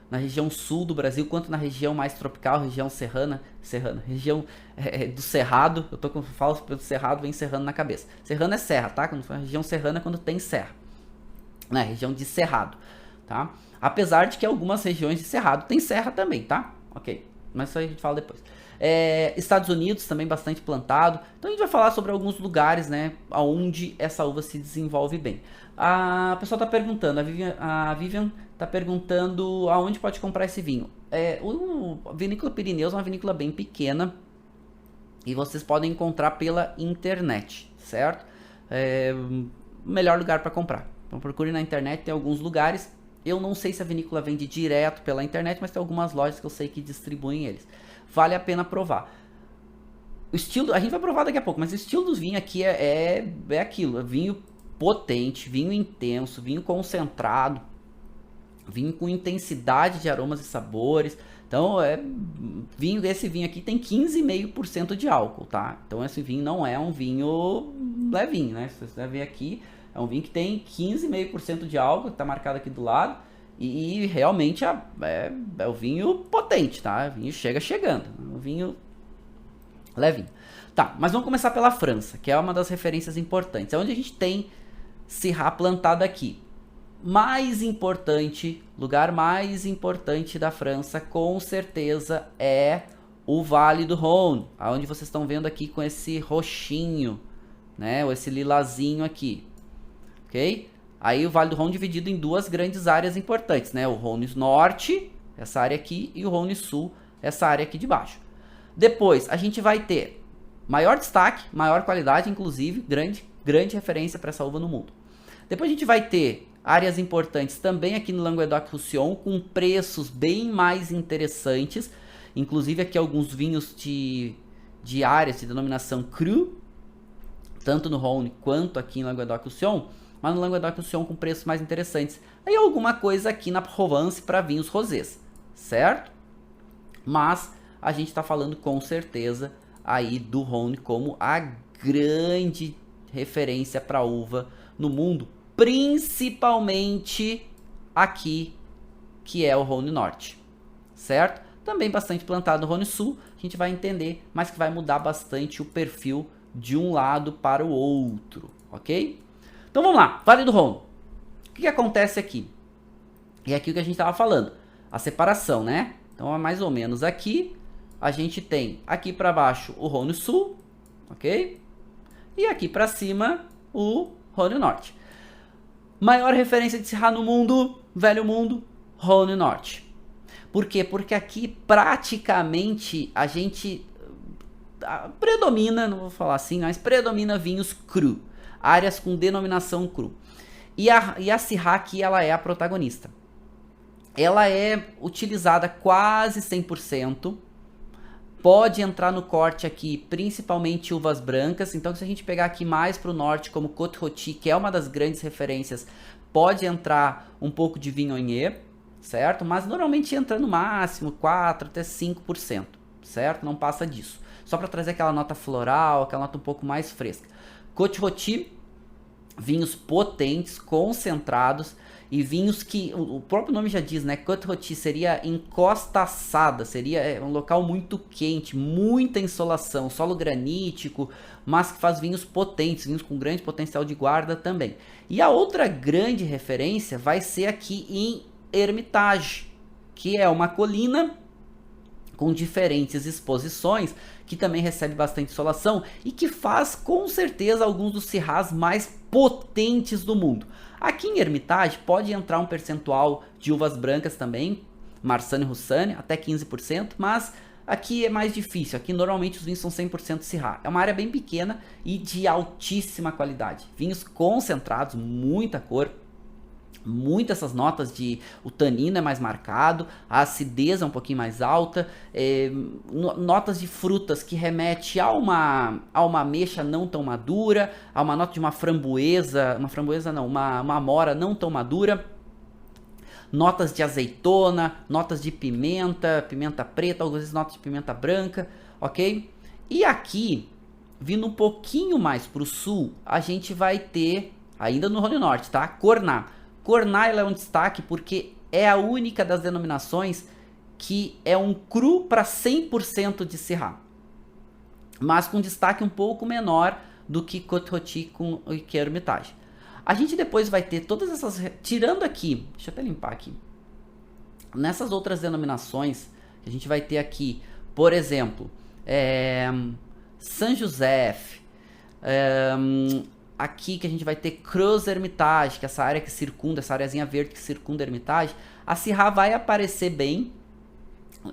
na região sul do Brasil, quanto na região mais tropical, região serrana, região do Cerrado. Eu falo pelo Cerrado, vem serrano na cabeça. Serrano é serra, tá? Quando fala região serrana é quando tem serra, né? Região de Cerrado, tá? Apesar de que algumas regiões de Cerrado tem serra também, tá? Ok, mas isso aí a gente fala depois. Estados Unidos também bastante plantado. Então a gente vai falar sobre alguns lugares, né, onde essa uva se desenvolve bem. A pessoa está perguntando, a Vivian está perguntando aonde pode comprar esse vinho. A Vinícola Pirineus é uma vinícola bem pequena e vocês podem encontrar pela internet, certo? O melhor lugar para comprar. Então procure na internet, tem alguns lugares. Eu não sei se a vinícola vende direto pela internet, mas tem algumas lojas que eu sei que distribuem eles. Vale a pena provar. O estilo, a gente vai provar daqui a pouco, mas o estilo dos vinhos aqui é aquilo. É vinho potente, vinho intenso, vinho concentrado, vinho com intensidade de aromas e sabores. Então, esse vinho aqui tem 15,5% de álcool, tá? Então, esse vinho não é um vinho levinho, né? Se você ver aqui, é um vinho que tem 15,5% de álcool, que tá marcado aqui do lado. E realmente é o vinho potente, tá? O vinho chegando. O vinho levinho. Tá, mas vamos começar pela França, que é uma das referências importantes. É onde a gente tem Syrah plantado aqui. Lugar mais importante da França, com certeza, é o Vale do Rhône. Onde vocês estão vendo aqui com esse roxinho, né? Ou esse lilazinho aqui. Ok? Aí o Vale do Rhône dividido em duas grandes áreas importantes, né? O Rhône Norte, essa área aqui, e o Rhône Sul, essa área aqui de baixo. Depois, a gente vai ter maior destaque, maior qualidade, inclusive, grande referência para essa uva no mundo. Depois a gente vai ter áreas importantes também aqui no Languedoc-Roussillon, com preços bem mais interessantes. Inclusive aqui alguns vinhos de áreas de denominação cru, tanto no Rhône quanto aqui em Languedoc-Roussillon, mas no Languedoc-Roussillon com preços mais interessantes. Aí alguma coisa aqui na Provence para vinhos rosés, certo? Mas a gente está falando com certeza aí do Rhône como a grande referência para uva no mundo, principalmente aqui, que é o Rhône Norte, certo? Também bastante plantado no Rhône Sul, a gente vai entender, mas que vai mudar bastante o perfil de um lado para o outro, ok? Então vamos lá, Vale do Rhône. O que acontece aqui? É aqui o que a gente estava falando, a separação, né? Então é mais ou menos aqui, a gente tem aqui para baixo o Rhône Sul, ok? E aqui para cima o Rhône Norte. Maior referência de Syrah no mundo, Velho Mundo, Rhône Norte. Por quê? Porque aqui praticamente a gente predomina, não vou falar assim, mas predomina vinhos cru, áreas com denominação cru. E a Syrah aqui, ela é a protagonista. Ela é utilizada quase 100%, pode entrar no corte aqui principalmente uvas brancas, então se a gente pegar aqui mais para o norte, como Côte-Rôtie, que é uma das grandes referências, pode entrar um pouco de Viognier, certo? Mas normalmente entra no máximo 4 até 5%, certo? Não passa disso. Só para trazer aquela nota floral, aquela nota um pouco mais fresca. Côte-Rôtie, vinhos potentes, concentrados, e vinhos que, o próprio nome já diz, né? Côte-Rôtie seria encostaçada, seria um local muito quente, muita insolação, solo granítico, mas que faz vinhos potentes, vinhos com grande potencial de guarda também. E a outra grande referência vai ser aqui em Hermitage, que é uma colina com diferentes exposições, que também recebe bastante insolação e que faz com certeza alguns dos Syrahs mais potentes do mundo. Aqui em Hermitage pode entrar um percentual de uvas brancas também, Marsanne e Roussanne, até 15%, mas aqui é mais difícil, aqui normalmente os vinhos são 100% Syrah. É uma área bem pequena e de altíssima qualidade. Vinhos concentrados, muita cor, muitas essas notas de o tanino é mais marcado, a acidez é um pouquinho mais alta, notas de frutas que remete a uma ameixa não tão madura, a uma nota de uma framboesa não, uma amora não tão madura, notas de azeitona, notas de pimenta preta, algumas vezes notas de pimenta branca, ok? E aqui, vindo um pouquinho mais para o sul, a gente vai ter, ainda no Rhône Norte, tá? Cornat. Cornat é um destaque porque é a única das denominações que é um cru para 100% de Syrah, mas com destaque um pouco menor do que Côte-Rôtie e que Hermitage. A gente depois vai ter todas essas, tirando aqui, deixa eu até limpar aqui, nessas outras denominações, a gente vai ter aqui, por exemplo, Saint-Joseph, aqui que a gente vai ter Creuse Hermitage, que é essa área que circunda, essa areazinha verde que circunda a Hermitage, a Syrah vai aparecer bem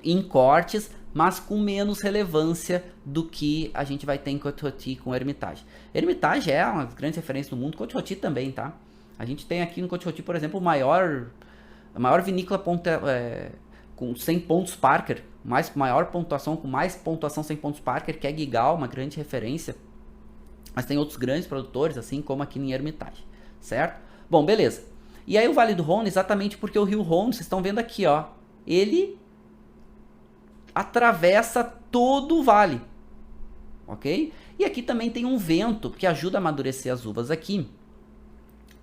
em cortes, mas com menos relevância do que a gente vai ter em Côte-Rôtie com Hermitage. Hermitage é uma das grandes referências do mundo, Côte-Rôtie também, tá? A gente tem aqui no Côte-Rôtie, por exemplo, a maior vinícola com 100 pontos Parker, maior pontuação, com mais pontuação 100 pontos Parker, que é Guigal, uma grande referência. Mas tem outros grandes produtores, assim como aqui em Hermitage, certo? Bom, beleza. E aí o Vale do Rhône, exatamente porque o rio Rhône, vocês estão vendo aqui, ó, ele atravessa todo o vale, ok? E aqui também tem um vento que ajuda a amadurecer as uvas aqui.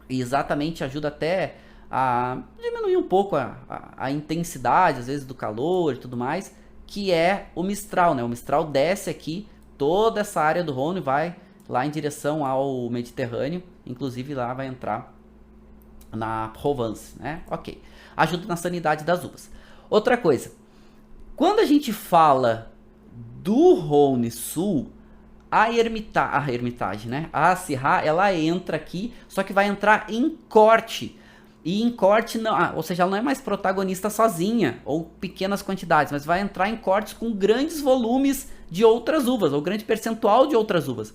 E exatamente ajuda até a diminuir um pouco a intensidade, às vezes, do calor e tudo mais, que é o Mistral, né? O Mistral desce aqui, toda essa área do Rhône vai lá em direção ao Mediterrâneo, inclusive lá vai entrar na Provence, né? Ok. Ajuda na sanidade das uvas. Outra coisa, quando a gente fala do Rhône Sul, a Hermitage, né? A Syrah, ela entra aqui, só que vai entrar em corte. E em corte, não, ou seja, ela não é mais protagonista sozinha, ou pequenas quantidades, mas vai entrar em cortes com grandes volumes de outras uvas, ou grande percentual de outras uvas.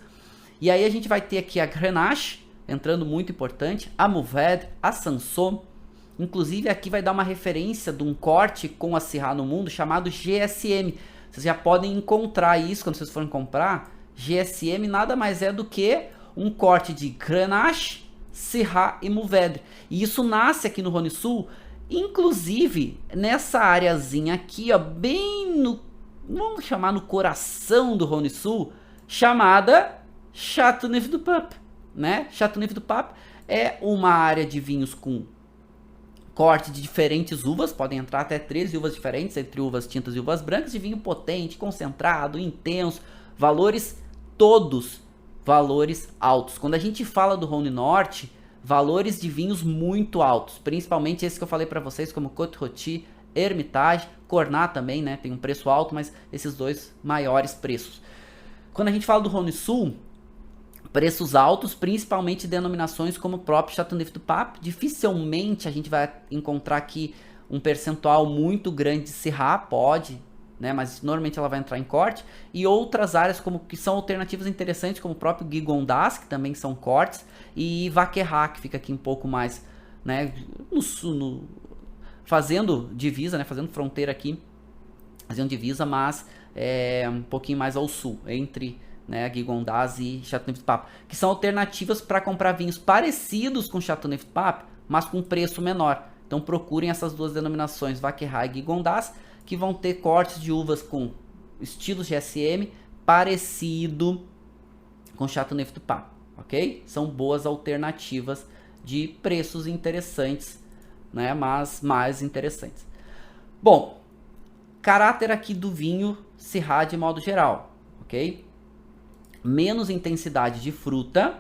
E aí a gente vai ter aqui a Grenache, entrando muito importante, a Mourvèdre, a Cinsault. Inclusive aqui vai dar uma referência de um corte com a Syrah no mundo chamado GSM. Vocês já podem encontrar isso quando vocês forem comprar. GSM nada mais é do que um corte de Grenache, Syrah e Mourvèdre. E isso nasce aqui no Rhône Sul, inclusive nessa areazinha aqui, ó, bem no, vamos chamar no coração do Rhône Sul, chamada Châteauneuf-du-Pape, né? Châteauneuf-du-Pape é uma área de vinhos com corte de diferentes uvas, podem entrar até 13 uvas diferentes, entre uvas tintas e uvas brancas, de vinho potente, concentrado, intenso, valores todos, valores altos. Quando a gente fala do Rhône Norte, valores de vinhos muito altos, principalmente esse que eu falei para vocês, como Côte-Rôtie, Hermitage, Cornat também, né, tem um preço alto, mas esses dois maiores preços. Quando a gente fala do Rhône Sul, preços altos, principalmente denominações como o próprio Châteauneuf-du-Pape. Dificilmente a gente vai encontrar aqui um percentual muito grande de Syrah, pode, né, mas normalmente ela vai entrar em corte. E outras áreas como que são alternativas interessantes, como o próprio Gigondas, que também são cortes, e Vacqueyras, que fica aqui um pouco mais, né, fazendo divisa, né, fazendo fronteira aqui, fazendo divisa, mas um pouquinho mais ao sul, entre, né, Gigondas e Châteauneuf-du-Pape, que são alternativas para comprar vinhos parecidos com Châteauneuf-du-Pape, mas com preço menor. Então procurem essas duas denominações, Vacqueyras e Gigondas, que vão ter cortes de uvas com estilos GSM parecido com Châteauneuf-du-Pape, ok? São boas alternativas de preços interessantes, né, mas mais interessantes. Bom, caráter aqui do vinho Syrah de modo geral, ok? Menos intensidade de fruta,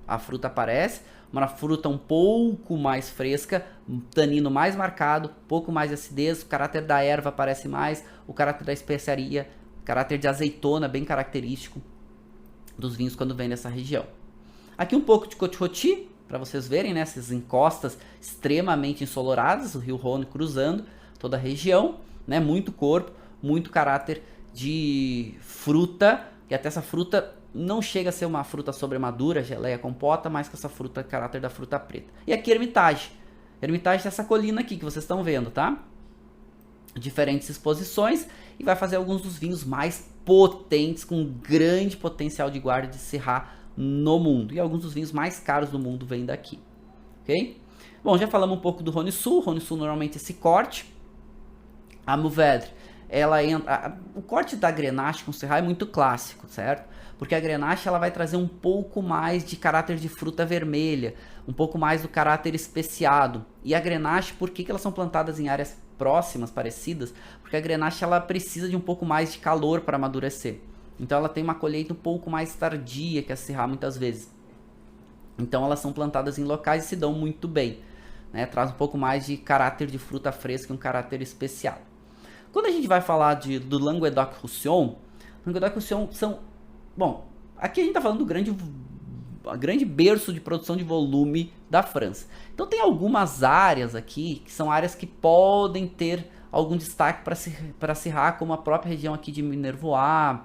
a fruta aparece, uma fruta um pouco mais fresca, um tanino mais marcado, um pouco mais de acidez, o caráter da erva aparece mais, o caráter da especiaria, o caráter de azeitona bem característico dos vinhos quando vem dessa região. Aqui um pouco de Côte-Rôtie, para vocês verem, né, essas encostas extremamente ensolaradas, o rio Rhône cruzando toda a região, né, muito corpo, muito caráter de fruta, e até essa fruta não chega a ser uma fruta sobremadura, geleia, compota, mas com essa fruta, caráter da fruta preta. E aqui Hermitage. Hermitage é essa colina aqui que vocês estão vendo, tá? Diferentes exposições, e vai fazer alguns dos vinhos mais potentes, com grande potencial de guarda de Syrah no mundo. E alguns dos vinhos mais caros do mundo vêm daqui, ok? Bom, já falamos um pouco do Rhône Sul. Rhône Sul normalmente esse corte. A Mourvèdre, ela entra, o corte da Grenache com Syrah é muito clássico, certo? Porque a Grenache ela vai trazer um pouco mais de caráter de fruta vermelha, um pouco mais do caráter especiado. E a Grenache, por que elas são plantadas em áreas próximas, parecidas? Porque a Grenache ela precisa de um pouco mais de calor para amadurecer. Então ela tem uma colheita um pouco mais tardia que a Syrah muitas vezes. Então elas são plantadas em locais e se dão muito bem, né? Traz um pouco mais de caráter de fruta fresca e um caráter especial. Quando a gente vai falar do Languedoc-Roussillon, Languedoc-Roussillon são... Bom, aqui a gente está falando do grande berço de produção de volume da França. Então tem algumas áreas aqui, que são áreas que podem ter algum destaque para Syrah, como a própria região aqui de Minervois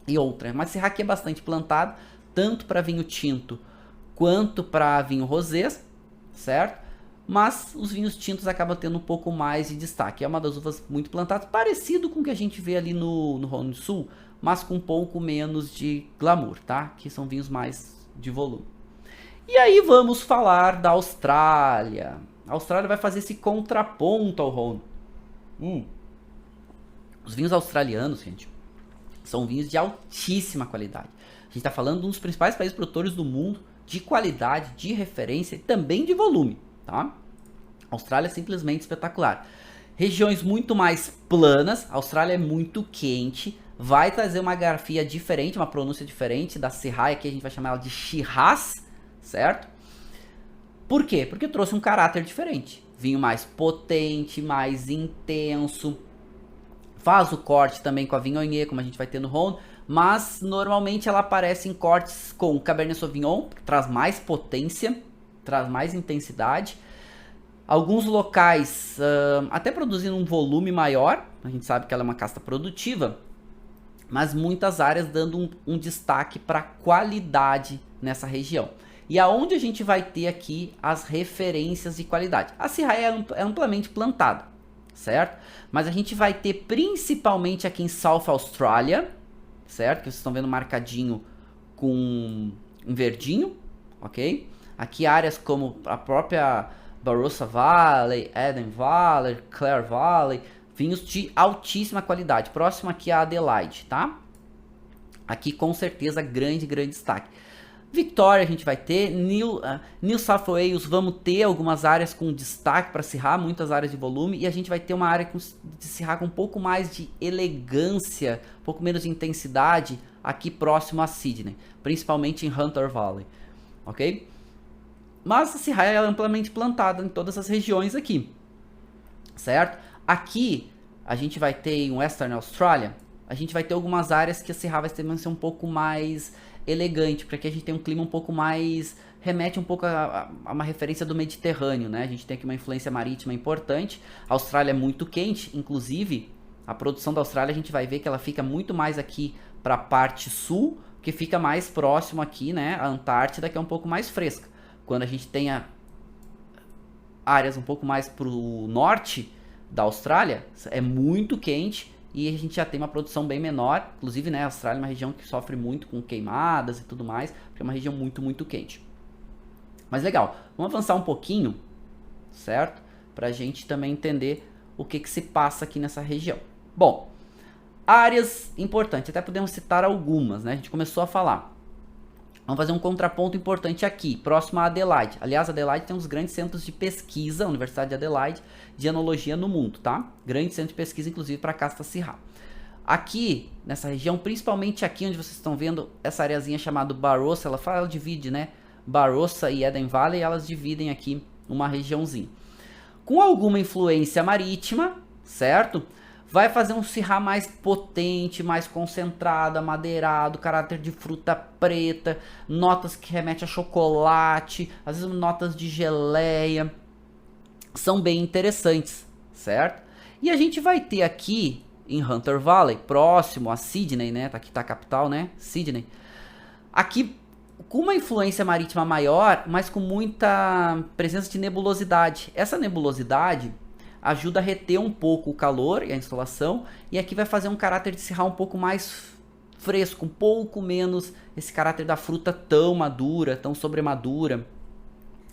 e outras. Mas Syrah aqui é bastante plantado, tanto para vinho tinto quanto para vinho rosé, certo? Mas os vinhos tintos acabam tendo um pouco mais de destaque. É uma das uvas muito plantadas, parecido com o que a gente vê ali no Rhône Sul, mas com um pouco menos de glamour, tá? Que são vinhos mais de volume. E aí vamos falar da Austrália. A Austrália vai fazer esse contraponto ao Rhône. Os vinhos australianos, gente, são vinhos de altíssima qualidade. A gente está falando de um dos principais países produtores do mundo, de qualidade, de referência e também de volume, tá? A Austrália é simplesmente espetacular. Regiões muito mais planas, a Austrália é muito quente, vai trazer uma grafia diferente, uma pronúncia diferente da Syrah, aqui a gente vai chamar ela de Shiraz, certo? Por quê? Porque trouxe um caráter diferente. Vinho mais potente, mais intenso. Faz o corte também com a Viognier, como a gente vai ter no Rhône, mas normalmente ela aparece em cortes com Cabernet Sauvignon, que traz mais potência, traz mais intensidade. Alguns locais até produzindo um volume maior, a gente sabe que ela é uma casta produtiva, mas muitas áreas dando um destaque para qualidade nessa região. E aonde a gente vai ter aqui as referências de qualidade? A Syrah é amplamente plantada, certo? Mas a gente vai ter principalmente aqui em South Australia, certo? Que vocês estão vendo marcadinho com um verdinho, ok? Aqui áreas como a própria Barossa Valley, Eden Valley, Clare Valley, vinhos de altíssima qualidade. Próximo aqui a Adelaide, tá? Aqui com certeza grande destaque. Victoria a gente vai ter, New South Wales vamos ter algumas áreas com destaque para Syrah, muitas áreas de volume, e a gente vai ter uma área de Syrah com um pouco mais de elegância, um pouco menos de intensidade aqui próximo a Sydney, principalmente em Hunter Valley, ok? Mas a Syrah é amplamente plantada em todas as regiões aqui, certo? Aqui a gente vai ter em Western Australia, a gente vai ter algumas áreas que a Syrah vai ser um pouco mais elegante, porque a gente tem um clima um pouco mais, remete um pouco a uma referência do Mediterrâneo, né? A gente tem aqui uma influência marítima importante, a Austrália é muito quente, inclusive a produção da Austrália a gente vai ver que ela fica muito mais aqui para a parte sul, que fica mais próximo aqui, né? A Antártida, que é um pouco mais fresca. Quando a gente tem áreas um pouco mais para o norte da Austrália, é muito quente, e a gente já tem uma produção bem menor, inclusive, né, a Austrália é uma região que sofre muito com queimadas e tudo mais, porque é uma região muito quente. Mas legal, vamos avançar um pouquinho, certo? Pra gente também entender o que se passa aqui nessa região. Bom, áreas importantes, até podemos citar algumas, né? A gente começou a falar. Vamos fazer um contraponto importante aqui, próximo a Adelaide. Aliás, Adelaide tem uns grandes centros de pesquisa, a Universidade de Adelaide, de enologia no mundo, tá? Grande centro de pesquisa, inclusive, para a casta Syrah. Aqui, nessa região, principalmente aqui onde vocês estão vendo essa areazinha chamada Barossa, ela divide, né? Barossa e Eden Valley, elas dividem aqui uma regiãozinha. Com alguma influência marítima, certo? Vai fazer um Syrah mais potente, mais concentrado, amadeirado, caráter de fruta preta, notas que remetem a chocolate, às vezes notas de geleia. São bem interessantes, certo? E a gente vai ter aqui em Hunter Valley, próximo a Sydney, né? Aqui tá a capital, né? Sydney. Aqui com uma influência marítima maior, mas com muita presença de nebulosidade. Essa nebulosidade ajuda a reter um pouco o calor e a insolação, e aqui vai fazer um caráter de Syrah um pouco mais fresco, um pouco menos esse caráter da fruta tão madura, tão sobremadura.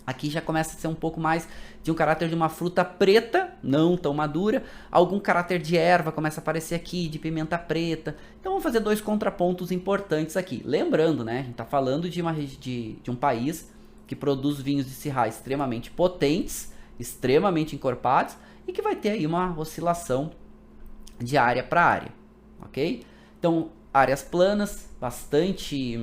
Aqui já começa a ser um pouco mais de um caráter de uma fruta preta, não tão madura, algum caráter de erva começa a aparecer aqui, de pimenta preta. Então vamos fazer dois contrapontos importantes aqui. Lembrando, né, a gente está falando de um país que produz vinhos de Syrah extremamente potentes, extremamente encorpados, e que vai ter aí uma oscilação de área para área, ok? Então, áreas planas, bastante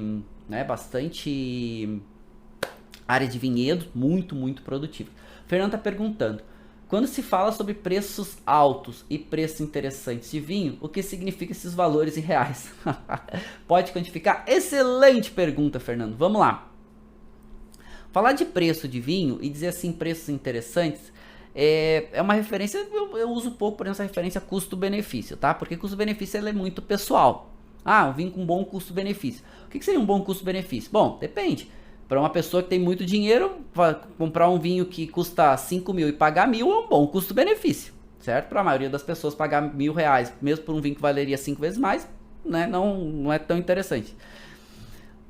área de vinhedo, muito produtiva. O Fernando está perguntando, quando se fala sobre preços altos e preços interessantes de vinho, o que significa esses valores em reais? Pode quantificar? Excelente pergunta, Fernando. Vamos lá. Falar de preço de vinho e dizer assim, preços interessantes, é uma referência, eu uso pouco, por exemplo, essa referência custo-benefício, tá? Porque custo-benefício ele é muito pessoal. Ah, um vinho com bom custo-benefício. O que seria um bom custo-benefício? Bom, depende. Para uma pessoa que tem muito dinheiro, comprar um vinho que custa 5 mil e pagar 1.000 é um bom custo-benefício, certo? Para a maioria das pessoas pagar R$1.000, mesmo por um vinho que valeria 5 vezes mais, né, não é tão interessante.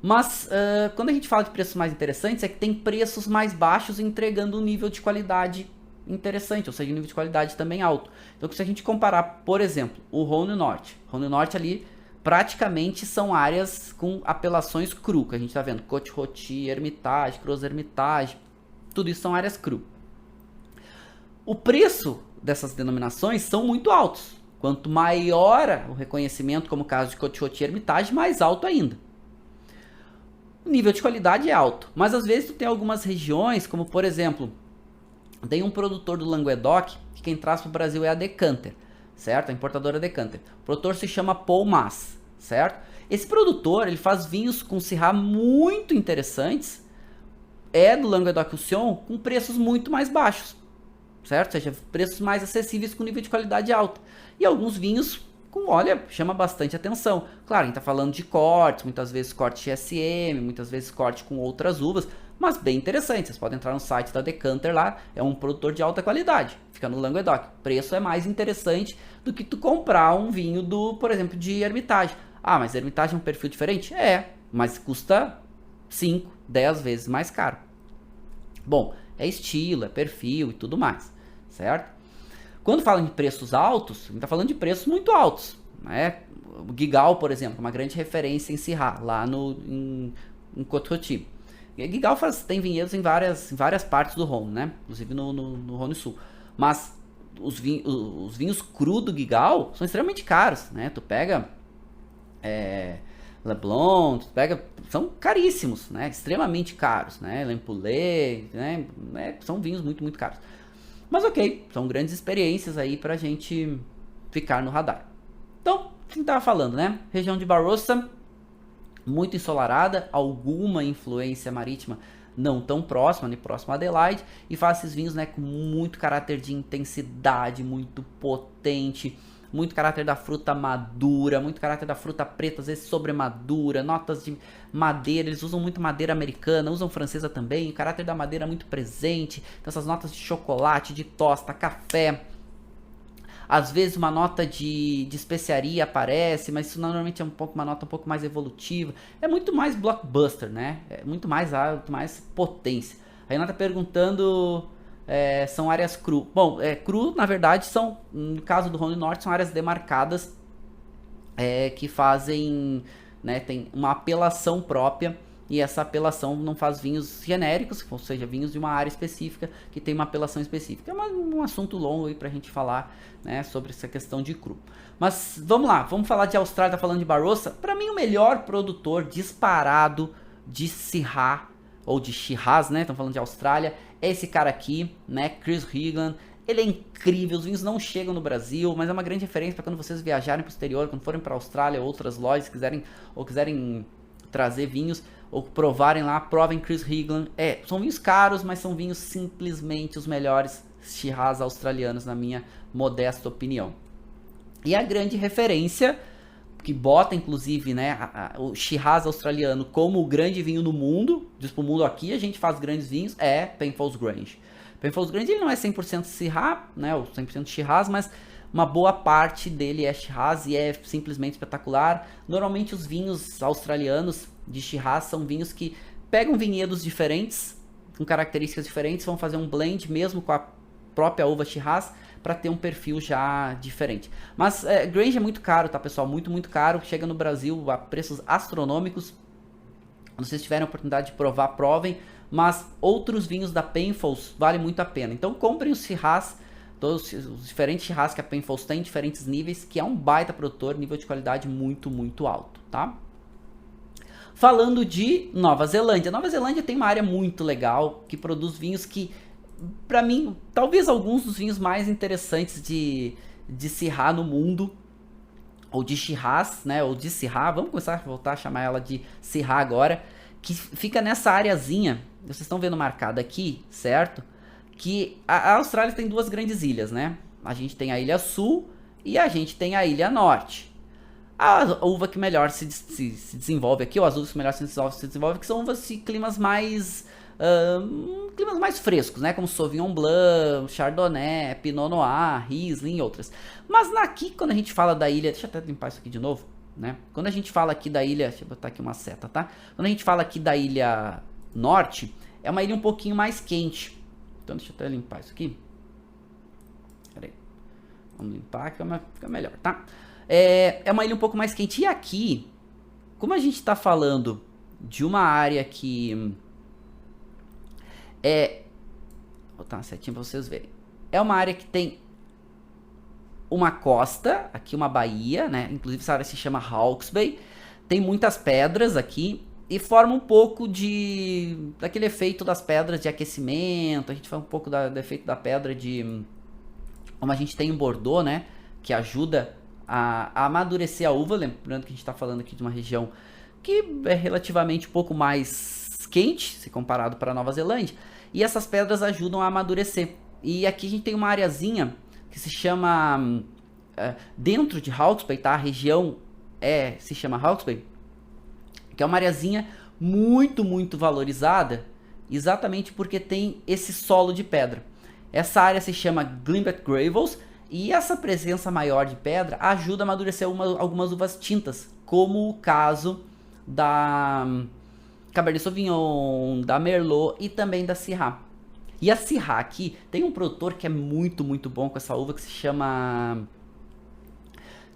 Mas quando a gente fala de preços mais interessantes, é que tem preços mais baixos entregando um nível de qualidade interessante, ou seja, um nível de qualidade também alto. Então, se a gente comparar, por exemplo, o Rhône Norte ali praticamente são áreas com apelações cru, que a gente está vendo, Côte-Rôti, Hermitage, Crozes-Hermitage, tudo isso são áreas cru. O preço dessas denominações são muito altos. Quanto maior o reconhecimento, como o caso de Côte-Rôti e Hermitage, mais alto ainda. O nível de qualidade é alto, mas às vezes tu tem algumas regiões, como por exemplo, tem um produtor do Languedoc, que quem traz para o Brasil é a Decanter, certo? A importadora Decanter. O produtor se chama Paul Mas, certo? Esse produtor, ele faz vinhos com Syrah muito interessantes, é do Languedoc-Roussillon, com preços muito mais baixos, certo? Ou seja, preços mais acessíveis com nível de qualidade alto. E alguns vinhos olha, chama bastante atenção. Claro, a gente está falando de cortes, muitas vezes corte GSM, muitas vezes corte com outras uvas, mas bem interessante. Vocês podem entrar no site da Decanter lá, é um produtor de alta qualidade, fica no Languedoc. O preço é mais interessante do que tu comprar um vinho por exemplo, de Hermitage. Ah, mas Hermitage é um perfil diferente? É, mas custa 5, 10 vezes mais caro. Bom, é estilo, é perfil e tudo mais, certo? Quando falam de preços altos, a gente está falando de preços muito altos, né? O Guigal, por exemplo, uma grande referência em Syrah, lá em Côte-Rôti. Guigal tem vinhedos em várias partes do Rhône, né? Inclusive no Rhône Sul. Mas os vinhos cru do Guigal são extremamente caros, né? Tu pega Leblon, são caríssimos, né? Extremamente caros, né? L'Empoulet, né? São vinhos muito, muito caros. Mas ok, são grandes experiências aí pra gente ficar no radar. Então, quem tava falando, né? Região de Barossa, muito ensolarada, alguma influência marítima não tão próxima, nem próxima a Adelaide, e faz esses vinhos, né, com muito caráter de intensidade, muito potente, muito caráter da fruta madura, muito caráter da fruta preta, às vezes sobremadura, notas de madeira, eles usam muito madeira americana, usam francesa também, o caráter da madeira muito presente, então essas notas de chocolate, de tosta, café. Às vezes uma nota de especiaria aparece, mas isso normalmente é uma nota um pouco mais evolutiva. É muito mais blockbuster, né? É muito mais alto, mais potência. A Renata perguntando, são áreas cru. Bom, cru na verdade são, no caso do Rhône Norte, são áreas demarcadas que fazem, né, tem uma apelação própria. E essa apelação não faz vinhos genéricos, ou seja, vinhos de uma área específica que tem uma apelação específica. É um assunto longo aí pra gente falar, né, sobre essa questão de cru. Mas vamos lá, vamos falar de Austrália, tá falando de Barossa. Pra mim o melhor produtor disparado de Syrah, ou de Shiraz, né, estão falando de Austrália, é esse cara aqui, né, Chris Higland. Ele é incrível, os vinhos não chegam no Brasil, mas é uma grande referência para quando vocês viajarem para o exterior, quando forem para a Austrália ou outras lojas, quiserem trazer vinhos ou provarem lá, provem Chris Higland. São vinhos caros, mas são vinhos simplesmente os melhores Shiraz australianos, na minha modesta opinião. E a grande referência, que bota inclusive, né, o Shiraz australiano como o grande vinho no mundo, diz pro mundo aqui, a gente faz grandes vinhos, é Penfolds Grange. Penfolds Grange ele não é 100% Syrah, né, ou 100% Shiraz, mas uma boa parte dele é Shiraz e é simplesmente espetacular. Normalmente os vinhos australianos de Shiraz são vinhos que pegam vinhedos diferentes, com características diferentes, vão fazer um blend mesmo com a própria uva Shiraz para ter um perfil já diferente. Mas Grange é muito caro, tá, pessoal? Muito, muito caro. Chega no Brasil a preços astronômicos. Se vocês tiverem a oportunidade de provar, provem. Mas outros vinhos da Penfolds vale muito a pena. Então comprem os Shiraz, todos os diferentes Shiraz que a Penfolds tem, diferentes níveis, que é um baita produtor, nível de qualidade muito, muito alto, tá? Falando de Nova Zelândia. Nova Zelândia tem uma área muito legal, que produz vinhos que, pra mim, talvez alguns dos vinhos mais interessantes de Syrah no mundo, ou de Shiraz, né, ou de Syrah, vamos começar a voltar a chamar ela de Syrah agora, que fica nessa areazinha, vocês estão vendo marcado aqui, certo? Que a Austrália tem duas grandes ilhas, né? A gente tem a Ilha Sul e a gente tem a Ilha Norte. A uva que melhor se desenvolve aqui, ou as uvas que melhor se desenvolve, que são uvas de climas mais frescos, né? Como Sauvignon Blanc, Chardonnay, Pinot Noir, Riesling e outras. Mas aqui, quando a gente fala da ilha... Deixa eu até limpar isso aqui de novo, né? Quando a gente fala aqui da ilha... Deixa eu botar aqui uma seta, tá? Quando a gente fala aqui da Ilha Norte, é uma ilha um pouquinho mais quente. Então deixa eu até limpar isso aqui. Pera aí. Vamos limpar que fica melhor, tá? É uma ilha um pouco mais quente. E aqui, como a gente tá falando de uma área que... Vou botar uma setinha pra vocês verem. É uma área que tem uma costa, aqui uma baía, né? Inclusive essa área se chama Hawke's Bay. Tem muitas pedras aqui e forma um pouco daquele efeito das pedras de aquecimento. A gente fala um pouco do efeito da pedra como a gente tem em Bordeaux, né? Que ajuda a amadurecer a uva. Lembrando que a gente está falando aqui de uma região que é relativamente um pouco mais quente, se comparado para a Nova Zelândia. E essas pedras ajudam a amadurecer. E aqui a gente tem uma areazinha que se chama... dentro de Hawke's Bay, tá? A região se chama Hawke's Bay. Que é uma areazinha muito, muito valorizada. Exatamente porque tem esse solo de pedra. Essa área se chama Glenbeck Gravels. E essa presença maior de pedra ajuda a amadurecer algumas uvas tintas. Como o caso da Cabernet Sauvignon, da Merlot e também da Syrah. E a Syrah aqui tem um produtor que é muito, muito bom com essa uva que se chama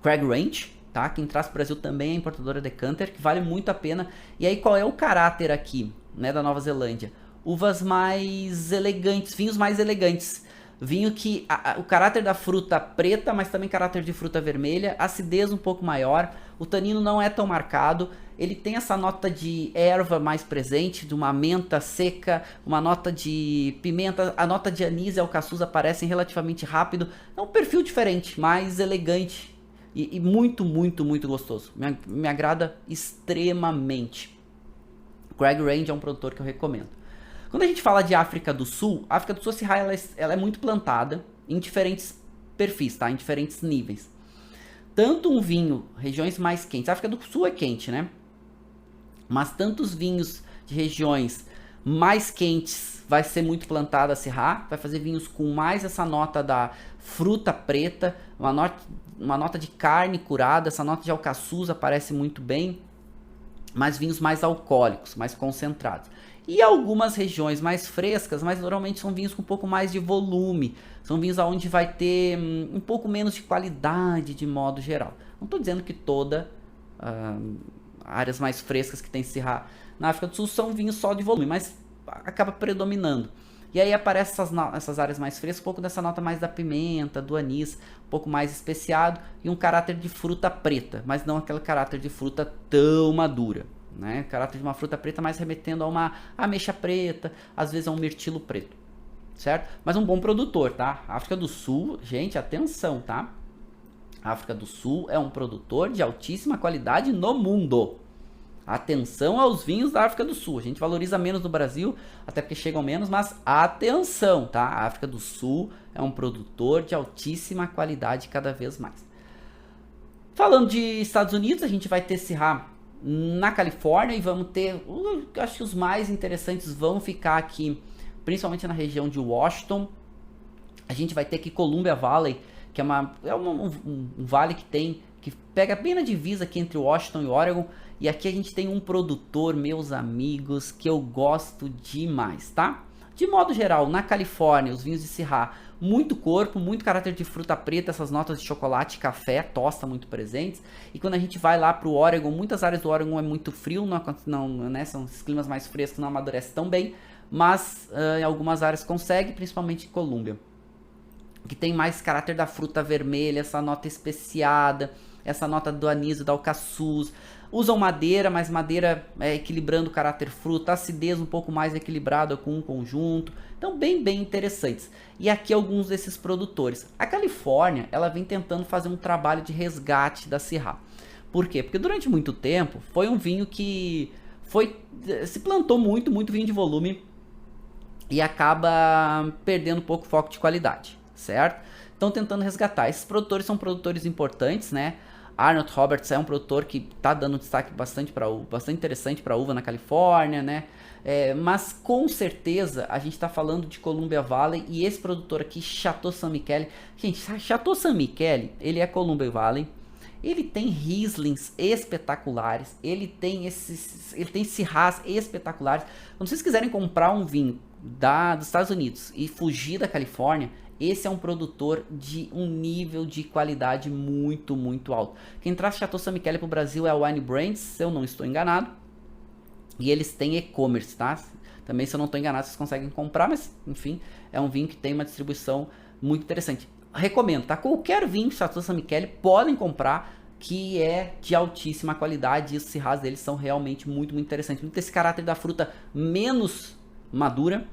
Craig Ranch, tá? Quem traz para o Brasil também é a importadora Decanter, que vale muito a pena. E aí qual é o caráter aqui, né, da Nova Zelândia? Uvas mais elegantes, vinhos mais elegantes. Vinho que o caráter da fruta preta, mas também caráter de fruta vermelha, acidez um pouco maior, o tanino não é tão marcado, ele tem essa nota de erva mais presente, de uma menta seca, uma nota de pimenta, a nota de anis e alcaçuz aparecem relativamente rápido, é um perfil diferente, mais elegante e muito, muito, muito gostoso, me agrada extremamente. Craig Range é um produtor que eu recomendo. Quando a gente fala de África do Sul, a África do Sul, a Syrah, ela é muito plantada em diferentes perfis, tá? Em diferentes níveis. Tanto um vinho, regiões mais quentes, a África do Sul é quente, né? Mas tantos vinhos de regiões mais quentes vai ser muito plantada a Syrah, vai fazer vinhos com mais essa nota da fruta preta, uma nota de carne curada, essa nota de alcaçuz aparece muito bem, mas vinhos mais alcoólicos, mais concentrados. E algumas regiões mais frescas, mas normalmente são vinhos com um pouco mais de volume. São vinhos onde vai ter um pouco menos de qualidade de modo geral. Não estou dizendo que áreas mais frescas que tem Syrah na África do Sul são vinhos só de volume, mas acaba predominando. E aí aparecem essas áreas mais frescas, um pouco dessa nota mais da pimenta, do anis, um pouco mais especiado e um caráter de fruta preta, mas não aquele caráter de fruta tão madura. Né? Caráter de uma fruta preta mais remetendo a uma ameixa preta, às vezes a um mirtilo preto, certo? Mas um bom produtor, tá? A África do Sul, gente, atenção, tá? A África do Sul é um produtor de altíssima qualidade no mundo. Atenção aos vinhos da África do Sul. A gente valoriza menos no Brasil, até porque chegam menos, mas atenção, tá? A África do Sul é um produtor de altíssima qualidade cada vez mais. Falando de Estados Unidos, a gente vai ter Syrah na Califórnia e vamos ter, acho que os mais interessantes vão ficar aqui, principalmente na região de Washington. A gente vai ter aqui Columbia Valley, que é um vale que pega bem na divisa aqui entre Washington e Oregon. E aqui a gente tem um produtor, meus amigos, que eu gosto demais, tá? De modo geral, na Califórnia, os vinhos de Syrah, muito corpo, muito caráter de fruta preta, essas notas de chocolate, café, tosta muito presentes. E quando a gente vai lá pro Oregon, muitas áreas do Oregon é muito frio, né, são os climas mais frescos, não amadurece tão bem, mas em algumas áreas consegue, principalmente em Columbia, que tem mais caráter da fruta vermelha, essa nota especiada, essa nota do anis e do alcaçuz. Usam madeira, mas madeira equilibrando o caráter fruta, acidez um pouco mais equilibrada com um conjunto. Então bem interessantes. E aqui alguns desses produtores. A Califórnia, ela vem tentando fazer um trabalho de resgate da Syrah. Por quê? Porque durante muito tempo foi um vinho que se plantou muito vinho de volume e acaba perdendo um pouco o foco de qualidade, certo? Estão tentando resgatar. Esses produtores são produtores importantes, né? Arnold Roberts é um produtor que está dando destaque bastante interessante para uva na Califórnia, né? Mas com certeza a gente está falando de Columbia Valley e esse produtor aqui, Chateau Saint Michele. Gente, Chateau Saint Michele, ele é Columbia Valley. Ele tem Rieslings espetaculares, ele tem Syrahs espetaculares. Quando vocês quiserem comprar um vinho dos Estados Unidos e fugir da Califórnia, esse é um produtor de um nível de qualidade muito alto. Quem traz Chateau Saint Michele para o Brasil é a Wine Brands, se eu não estou enganado. E eles têm e-commerce, tá? Também, se eu não estou enganado, vocês conseguem comprar, mas enfim, é um vinho que tem uma distribuição muito interessante. Recomendo, tá? Qualquer vinho Chateau Saint Michele podem comprar, que é de altíssima qualidade, e os Syrahs deles são realmente muito interessantes. Muito esse caráter da fruta menos madura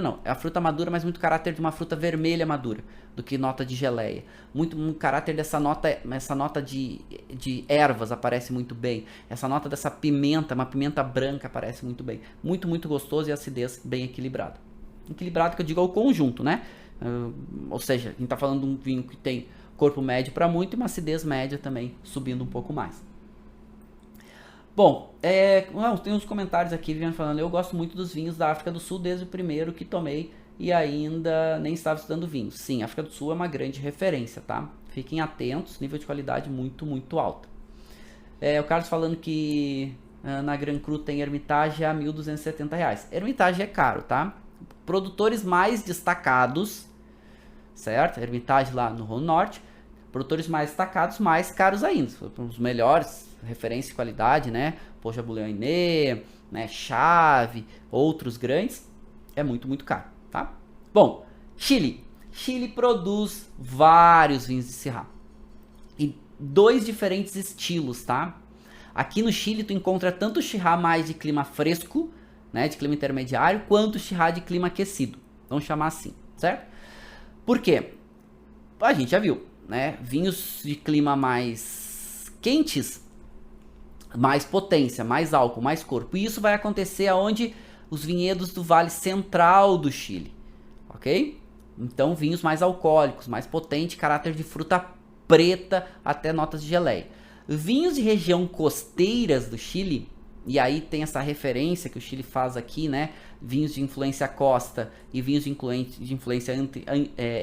não, é a fruta madura, mas muito caráter de uma fruta vermelha madura, do que nota de geleia. Muito caráter dessa nota, essa nota de ervas aparece muito bem. Essa nota dessa pimenta, uma pimenta branca aparece muito bem. Muito gostoso e acidez bem equilibrado. Equilibrado que eu digo ao conjunto, né? Ou seja, a gente tá falando de um vinho que tem corpo médio para muito e uma acidez média também, subindo um pouco mais. Bom, tem uns comentários aqui falando, eu gosto muito dos vinhos da África do Sul desde o primeiro que tomei e ainda nem estava estudando vinho. Sim, a África do Sul é uma grande referência, tá? Fiquem atentos, nível de qualidade muito alto. O Carlos falando que na Grand Cru tem Hermitage a R$ 1.270. Hermitage é caro, tá? Produtores mais destacados, certo? Hermitage lá no Rhône Norte. Produtores mais destacados, mais caros ainda. Os melhores, referência e qualidade, né? Poja Bouillonné, né? Chave, outros grandes, é muito, muito caro, tá? Bom, Chile. Chile produz vários vinhos de Syrah. E 2 diferentes estilos, tá? Aqui no Chile tu encontra tanto o Syrah mais de clima fresco, né? De clima intermediário, quanto o Syrah de clima aquecido. Vamos chamar assim, certo? Por quê? A gente já viu, né? Vinhos de clima mais quentes, mais potência, mais álcool, mais corpo. E isso vai acontecer aonde os vinhedos do Vale Central do Chile, ok? Então vinhos mais alcoólicos, mais potente, caráter de fruta preta, até notas de geleia. Vinhos de região costeiras do Chile, e aí tem essa referência que o Chile faz aqui, né? Vinhos de influência costa e vinhos de influência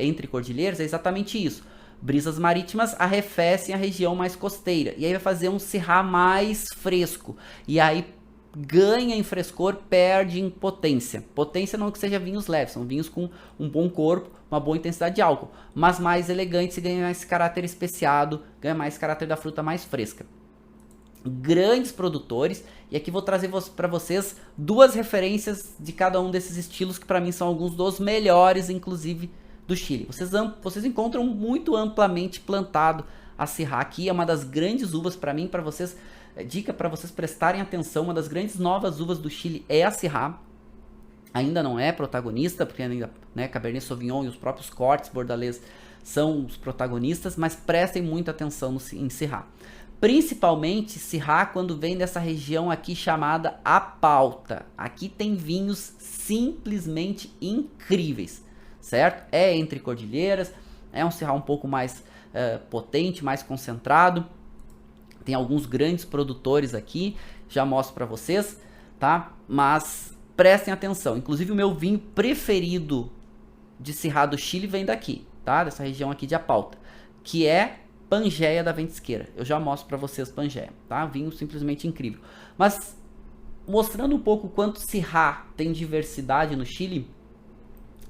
entre cordilheiras, é exatamente isso. Brisas marítimas arrefecem a região mais costeira. E aí vai fazer um Syrah mais fresco. E aí ganha em frescor, perde em potência. Potência não que seja vinhos leves, são vinhos com um bom corpo, uma boa intensidade de álcool. Mas mais elegantes e ganha mais caráter especiado, ganha mais caráter da fruta mais fresca. Grandes produtores, e aqui vou trazer para vocês 2 referências de cada um desses estilos que para mim são alguns dos melhores, inclusive do Chile. Vocês encontram muito amplamente plantado a Syrah aqui, é uma das grandes uvas para mim, para vocês, dica para vocês prestarem atenção, uma das grandes novas uvas do Chile é a Syrah. Ainda não é protagonista, porque ainda, né, Cabernet Sauvignon e os próprios cortes bordalês são os protagonistas, mas prestem muita atenção em Syrah. Principalmente Syrah quando vem dessa região aqui chamada A Pauta. Aqui tem vinhos simplesmente incríveis, certo? É entre cordilheiras, é um Syrah um pouco mais potente, mais concentrado. Tem alguns grandes produtores aqui, já mostro para vocês, tá? Mas prestem atenção, inclusive o meu vinho preferido de Syrah do Chile vem daqui, tá? Dessa região aqui de A Pauta, que é Pangeia da Ventisqueira. Eu já mostro para vocês Pangeia, tá? Vinho simplesmente incrível. Mas mostrando um pouco quanto Syrah tem diversidade no Chile,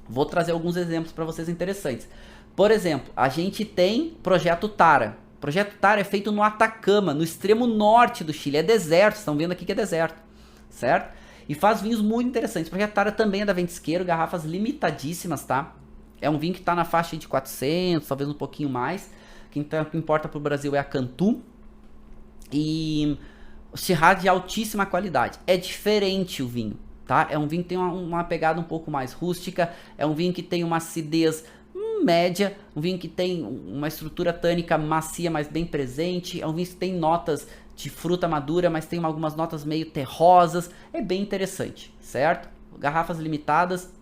vou trazer alguns exemplos para vocês interessantes. Por exemplo, a gente tem Projeto Tara. O Projeto Tara é feito no Atacama, no extremo norte do Chile. É deserto, estão vendo aqui que é deserto, certo? E faz vinhos muito interessantes. O Projeto Tara também é da Ventisqueiro, garrafas limitadíssimas, tá? É um vinho que está na faixa de 400, talvez um pouquinho mais. O que importa para o Brasil é a Cantu. E o Syrah de altíssima qualidade. É diferente o vinho, tá? É um vinho que tem uma pegada um pouco mais rústica. É um vinho que tem uma acidez média. Um vinho que tem uma estrutura tânica macia, mas bem presente. É um vinho que tem notas de fruta madura, mas tem algumas notas meio terrosas. É bem interessante, certo? Garrafas limitadas,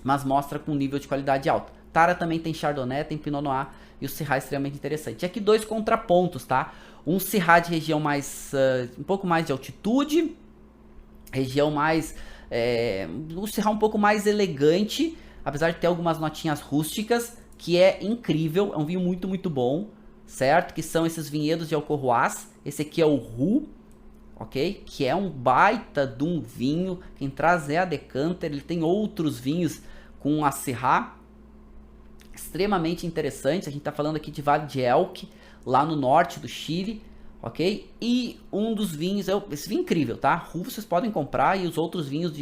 mas mostra com um nível de qualidade alto. Tara também tem Chardonnay, tem Pinot Noir e o Syrah é extremamente interessante. E aqui 2 contrapontos, tá? Um Syrah de região mais, um pouco mais de altitude, região mais, um Syrah um pouco mais elegante, apesar de ter algumas notinhas rústicas, que é incrível, é um vinho muito, muito bom, certo? Que são esses vinhedos de Alcohuás. Esse aqui é o Roux, ok? Que é um baita de um vinho, quem traz é a Decanter, ele tem outros vinhos com a Syrah, extremamente interessante. A gente está falando aqui de Vale de Elqui, lá no norte do Chile, ok? E um dos vinhos, esse vinho é incrível, tá? Roux vocês podem comprar e os outros vinhos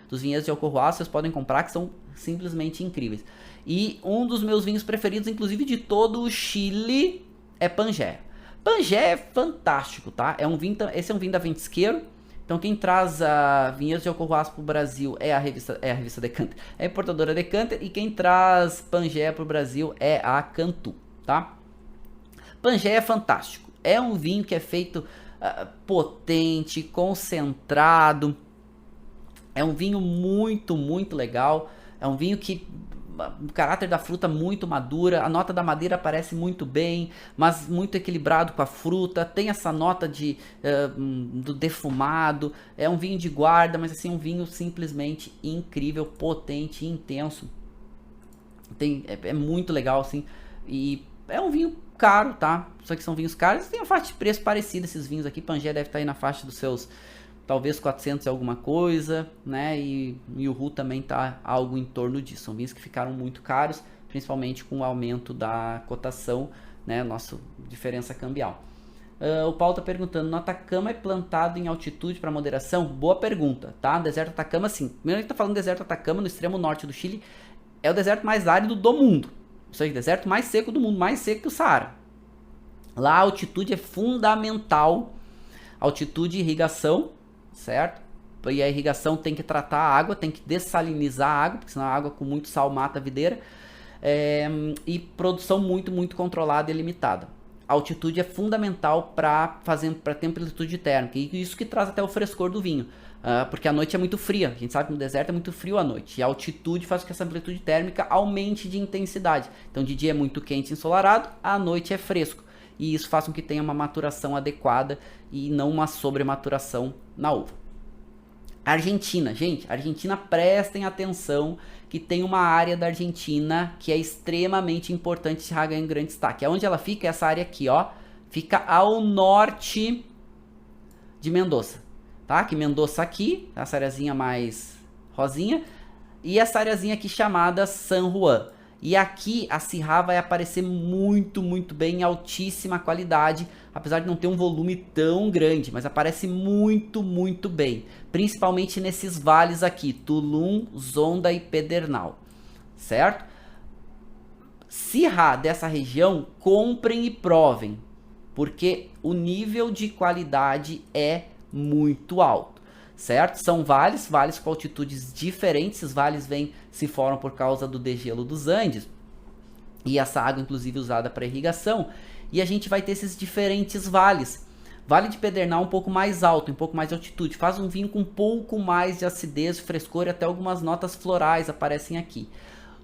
dos vinhedos de Alcohuás vocês podem comprar, que são simplesmente incríveis. E um dos meus vinhos preferidos, inclusive de todo o Chile, é Pangeia. Pangeia é fantástico, tá? Esse é um vinho da Ventisqueiro. Então quem traz a vinhedos de Alcohuás para o Brasil é a revista Decanter, é a importadora Decanter, e quem traz Pangeia para o Brasil é a Cantu, tá? Pangeia é fantástico, é um vinho que é feito potente, concentrado, é um vinho muito, muito legal, é um vinho que o caráter da fruta muito madura, a nota da madeira aparece muito bem, mas muito equilibrado com a fruta, tem essa nota do defumado, é um vinho de guarda, mas assim, um vinho simplesmente incrível, potente, intenso, é muito legal assim, e é um vinho caro, tá? Só que são vinhos caros, tem uma faixa de preço parecida esses vinhos aqui. Pangeia deve estar aí na faixa dos seus talvez 400 e alguma coisa, né? E o Roux também tá algo em torno disso. São vinhos que ficaram muito caros, principalmente com o aumento da cotação né, nossa diferença cambial. O Paulo está perguntando, no Atacama é plantado em altitude para moderação? Boa pergunta, tá? Deserto Atacama, sim. Primeiro a gente está falando do deserto Atacama, no extremo norte do Chile, é o deserto mais árido do mundo. Ou seja, o deserto mais seco do mundo, mais seco que o Saara. Lá a altitude é fundamental, altitude e irrigação, certo? E a irrigação tem que tratar a água, tem que dessalinizar a água, porque senão a água com muito sal mata a videira. E produção muito, muito controlada e limitada. A altitude é fundamental para ter amplitude térmica, e isso que traz até o frescor do vinho, porque a noite é muito fria, a gente sabe que no deserto é muito frio à noite, e a altitude faz com que essa amplitude térmica aumente de intensidade. Então de dia é muito quente e ensolarado, à noite é fresco, e isso faz com que tenha uma maturação adequada e não uma sobrematuração na uva. Argentina, gente, Argentina, prestem atenção que tem uma área da Argentina que é extremamente importante se ganhar em grande destaque. Onde ela fica? Essa área aqui, ó, fica ao norte de Mendoza, tá? Que Mendoza aqui, essa areazinha mais rosinha, e essa areazinha aqui chamada San Juan. E aqui a Syrah vai aparecer muito, muito bem, em altíssima qualidade, apesar de não ter um volume tão grande, mas aparece muito, muito bem. Principalmente nesses vales aqui, Tulum, Zonda e Pedernal, certo? Syrah dessa região, comprem e provem, porque o nível de qualidade é muito alto. Certo? São vales com altitudes diferentes. Esses vales se formam por causa do degelo dos Andes, e essa água inclusive usada para irrigação, e a gente vai ter esses diferentes vales. Vale de Pedernal um pouco mais alto, um pouco mais de altitude, faz um vinho com um pouco mais de acidez, frescor, e até algumas notas florais aparecem aqui.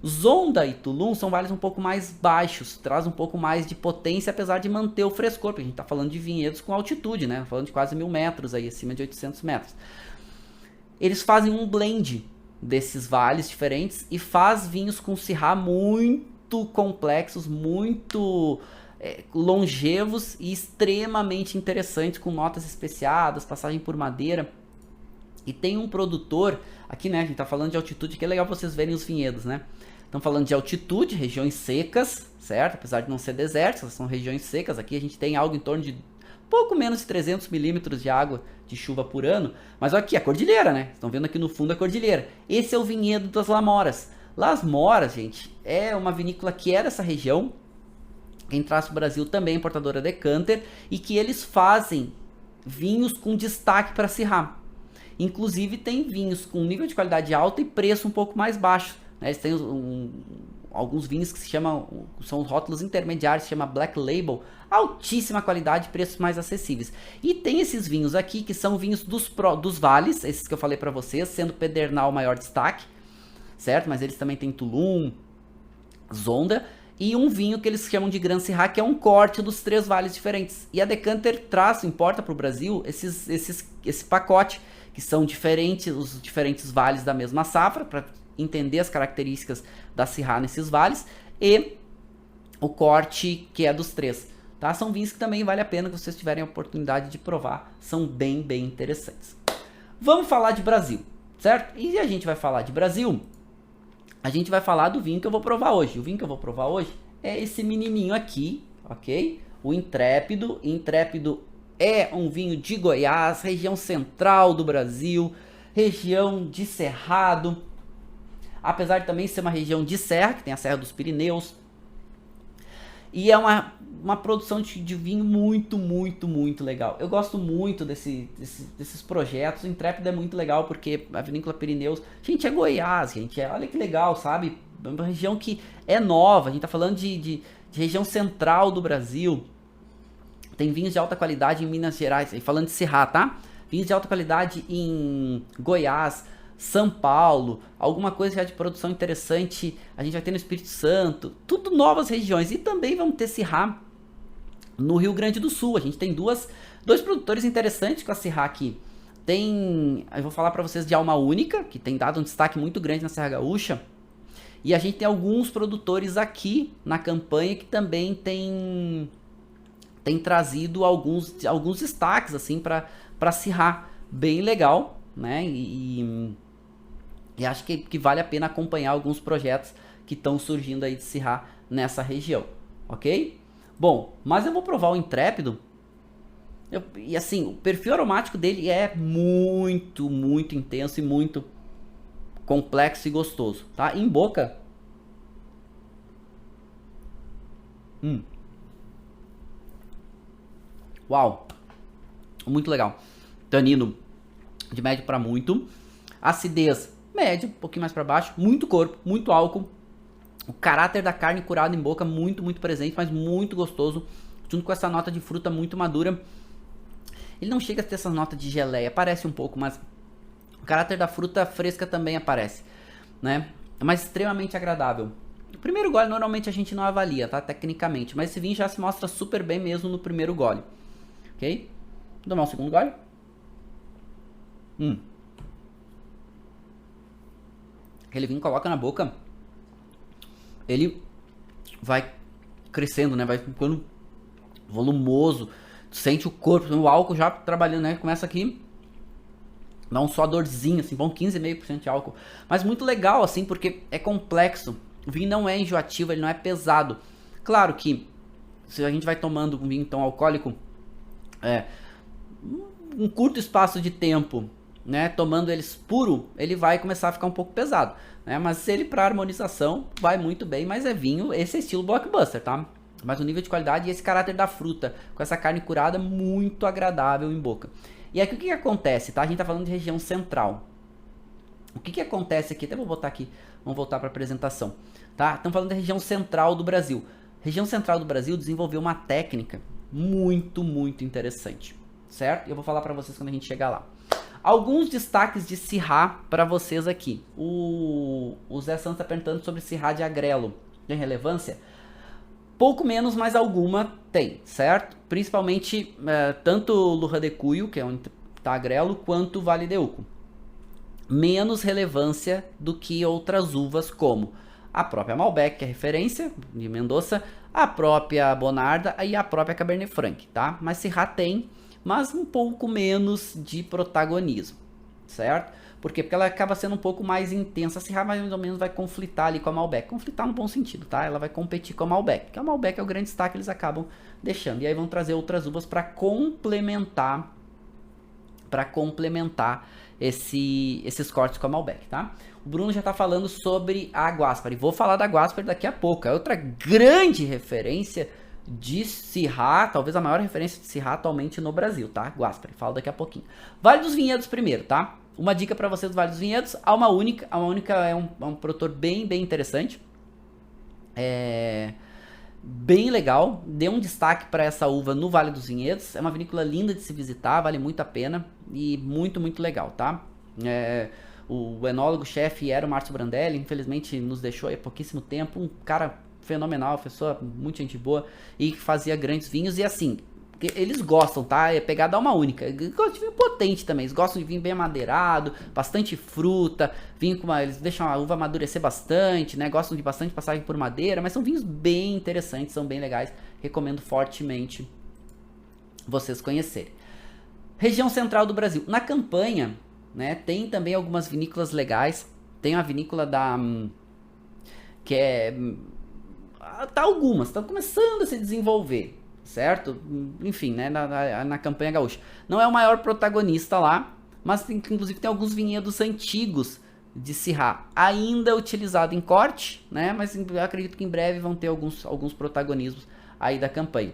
Zonda e Tulum são vales um pouco mais baixos, traz um pouco mais de potência, apesar de manter o frescor, porque a gente está falando de vinhedos com altitude, né? Falando de quase 1000 metros, aí, acima de 800 metros. Eles fazem um blend desses vales diferentes e faz vinhos com Syrah muito complexos, muito longevos e extremamente interessantes, com notas especiadas, passagem por madeira. E tem um produtor, aqui, né, a gente tá falando de altitude, que é legal vocês verem os vinhedos, né? Estão falando de altitude, regiões secas, certo? Apesar de não ser desertas, são regiões secas. Aqui a gente tem algo em torno de pouco menos de 300 milímetros de água de chuva por ano. Mas olha aqui, a cordilheira, né? Estão vendo aqui no fundo a cordilheira. Esse é o vinhedo das Lamoras. Las Moras, gente, é uma vinícola que é dessa região. Quem traz para o Brasil também é importadora Decanter. E que eles fazem vinhos com destaque para Syrah. Inclusive tem vinhos com nível de qualidade alto e preço um pouco mais baixo. Né? Eles têm alguns vinhos que se chamam, são os rótulos intermediários, se chama Black Label, altíssima qualidade, preços mais acessíveis. E tem esses vinhos aqui que são vinhos dos vales, esses que eu falei para vocês, sendo Pedernal o maior destaque, certo? Mas eles também têm Tulum, Zonda, e um vinho que eles chamam de Gran Syrah, que é um corte dos 3 vales diferentes. E a Decanter importa para o Brasil esse pacote, que são os diferentes vales da mesma safra, para entender as características da Syrah nesses vales, e o corte que é dos 3. Tá? São vinhos que também vale a pena que vocês tiverem a oportunidade de provar, são bem, bem interessantes. Vamos falar de Brasil, certo? E a gente vai falar de Brasil, a gente vai falar do vinho que eu vou provar hoje. O vinho que eu vou provar hoje é esse menininho aqui, ok? O Intrépido. Intrépido é um vinho de Goiás, região central do Brasil, região de Cerrado, apesar de também ser uma região de serra, que tem a Serra dos Pirineus. E é uma produção de vinho muito, muito, muito legal. Eu gosto muito desses projetos. O Intrépido é muito legal porque a Vinícola Pirineus... Gente, é Goiás, gente. Olha que legal, sabe? É uma região que é nova. A gente tá falando de região central do Brasil. Tem vinhos de alta qualidade em Minas Gerais. E falando de Syrah, tá? Vinhos de alta qualidade em Goiás, São Paulo, alguma coisa já de produção interessante a gente vai ter no Espírito Santo, tudo novas regiões. E também vamos ter Syrah no Rio Grande do Sul. A gente tem dois produtores interessantes com a Syrah aqui. Eu vou falar para vocês de Alma Única, que tem dado um destaque muito grande na Serra Gaúcha, e a gente tem alguns produtores aqui na campanha que também tem trazido alguns destaques assim para Syrah, bem legal, né? E acho que vale a pena acompanhar alguns projetos que estão surgindo aí de Syrah nessa região, ok? Bom, mas eu vou provar o Intrépido. E assim, o perfil aromático dele é muito, muito intenso e muito complexo e gostoso, tá? Em boca. Uau, muito legal. Tanino de médio para muito. Acidez médio, um pouquinho mais para baixo. Muito corpo, muito álcool. O caráter da carne curada em boca muito, muito presente, mas muito gostoso. Junto com essa nota de fruta muito madura. Ele não chega a ter essa nota de geleia, parece um pouco, mas o caráter da fruta fresca também aparece, né? Mas extremamente agradável. O primeiro gole normalmente a gente não avalia, tá? Tecnicamente, mas esse vinho já se mostra super bem mesmo no primeiro gole. Ok? Vou tomar um segundo gole. Aquele vinho coloca na boca, ele vai crescendo, né? Vai ficando volumoso. Sente o corpo, o álcool já trabalhando, né? Começa aqui, dá um suadorzinho, assim, bom, 15,5% de álcool. Mas muito legal, assim, porque é complexo. O vinho não é enjoativo, ele não é pesado. Claro que se a gente vai tomando um vinho tão alcoólico, um curto espaço de tempo, né, tomando eles puro, ele vai começar a ficar um pouco pesado, né? Mas ele para harmonização vai muito bem, mas é vinho, esse é estilo blockbuster, tá? Mas o nível de qualidade e esse caráter da fruta, com essa carne curada, muito agradável em boca. E aqui o que acontece, tá? A gente tá falando de região central. O que acontece aqui? Até vou botar aqui, vamos voltar para a apresentação, tá? Estamos falando da região central do Brasil. Região central do Brasil desenvolveu uma técnica muito, muito interessante, certo? Eu vou falar para vocês quando a gente chegar lá. Alguns destaques de Syrah para vocês aqui. O Zé Santos está perguntando sobre Syrah de Agrelo. Tem relevância? Pouco menos, mas alguma tem, certo? Principalmente tanto Lurra de Cuyo, que é onde está Agrelo, quanto Vale de Uco. Menos relevância do que outras uvas, como a própria Malbec, que é referência, de Mendoza, a própria Bonarda e a própria Cabernet Franc, tá? Mas Syrah tem, mas um pouco menos de protagonismo, certo? Por quê? Porque ela acaba sendo um pouco mais intensa. A Syrah mais ou menos vai conflitar ali com a Malbec. Conflitar no bom sentido, tá? Ela vai competir com a Malbec. Porque a Malbec é o grande destaque que eles acabam deixando. E aí vão trazer outras uvas para complementar esses cortes com a Malbec, tá? O Bruno já tá falando sobre a Guaspari. Vou falar da Guaspari daqui a pouco. É outra grande referência de Syrah, talvez a maior referência de Syrah atualmente no Brasil, tá? Guaspari, falo daqui a pouquinho. Vale dos Vinhedos primeiro, tá? Uma dica para vocês do Vale dos Vinhedos, a Alma Única. A Alma Única é um produtor bem interessante. Bem legal. Dê um destaque para essa uva no Vale dos Vinhedos. É uma vinícola linda de se visitar, vale muito a pena. E muito, muito legal, tá? O enólogo-chefe era o Márcio Brandelli, infelizmente nos deixou há pouquíssimo tempo. Um cara fenomenal, pessoa muito gente boa e que fazia grandes vinhos. E assim, eles gostam, tá? É pegada Alma Única. Gostam de vinho potente também. Eles gostam de vinho bem amadeirado, bastante fruta. Vinho com eles deixam a uva amadurecer bastante, né? Gostam de bastante passagem por madeira. Mas são vinhos bem interessantes, são bem legais. Recomendo fortemente vocês conhecerem. Região central do Brasil. Na campanha, né? Tem também algumas vinícolas legais. Tem a vinícola da... que é... tá algumas, estão começando a se desenvolver, certo? Enfim, né, na campanha gaúcha. Não é o maior protagonista lá, mas inclusive tem alguns vinhedos antigos de Syrah, ainda utilizado em corte, né? Mas eu acredito que em breve vão ter alguns protagonismos aí da campanha.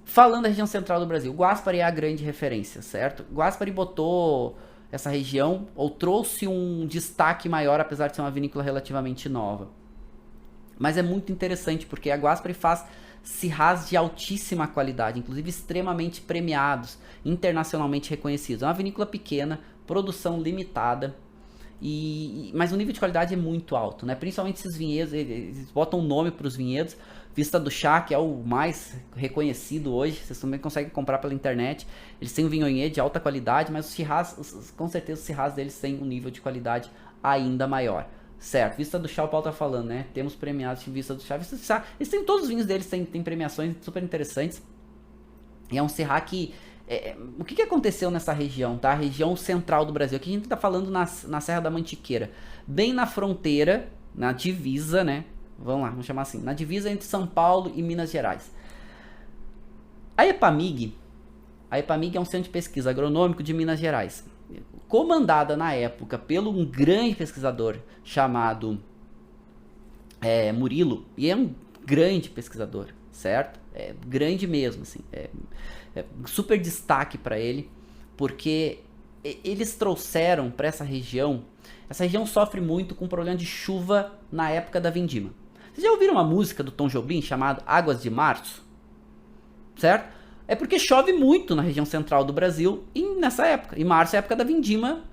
Falando da região central do Brasil, Guaspari é a grande referência, certo? Guaspari botou essa região, ou trouxe um destaque maior, apesar de ser uma vinícola relativamente nova. Mas é muito interessante, porque a Guaspari faz Syrahs de altíssima qualidade, inclusive extremamente premiados, internacionalmente reconhecidos. É uma vinícola pequena, produção limitada, mas o nível de qualidade é muito alto, né? Principalmente esses vinhedos, eles botam um nome para os vinhedos. Vista do Chá, que é o mais reconhecido hoje, vocês também conseguem comprar pela internet. Eles têm um vignonier de alta qualidade, mas os Syrahs, com certeza os Syrahs deles têm um nível de qualidade ainda maior. Certo, Vista do Chá, o Paulo tá falando, né? Temos premiados de Vista do Chá. Vista do Chá, eles têm todos os vinhos deles, têm premiações super interessantes. E é um Syrah que... o que aconteceu nessa região, tá? A região central do Brasil. Aqui a gente tá falando na Serra da Mantiqueira. Bem na fronteira, na divisa, né? vamos lá, vamos chamar assim, na divisa entre São Paulo e Minas Gerais. A EPAMIG é um centro de pesquisa agronômico de Minas Gerais, comandada na época pelo um grande pesquisador chamado Murilo, e é um grande pesquisador, certo? É grande mesmo, assim, super destaque para ele, porque eles trouxeram para essa região sofre muito com problema de chuva na época da vindima. Vocês já ouviram uma música do Tom Jobim chamada Águas de Março? Certo? É porque chove muito na região central do Brasil nessa época. E março é a época da vindima,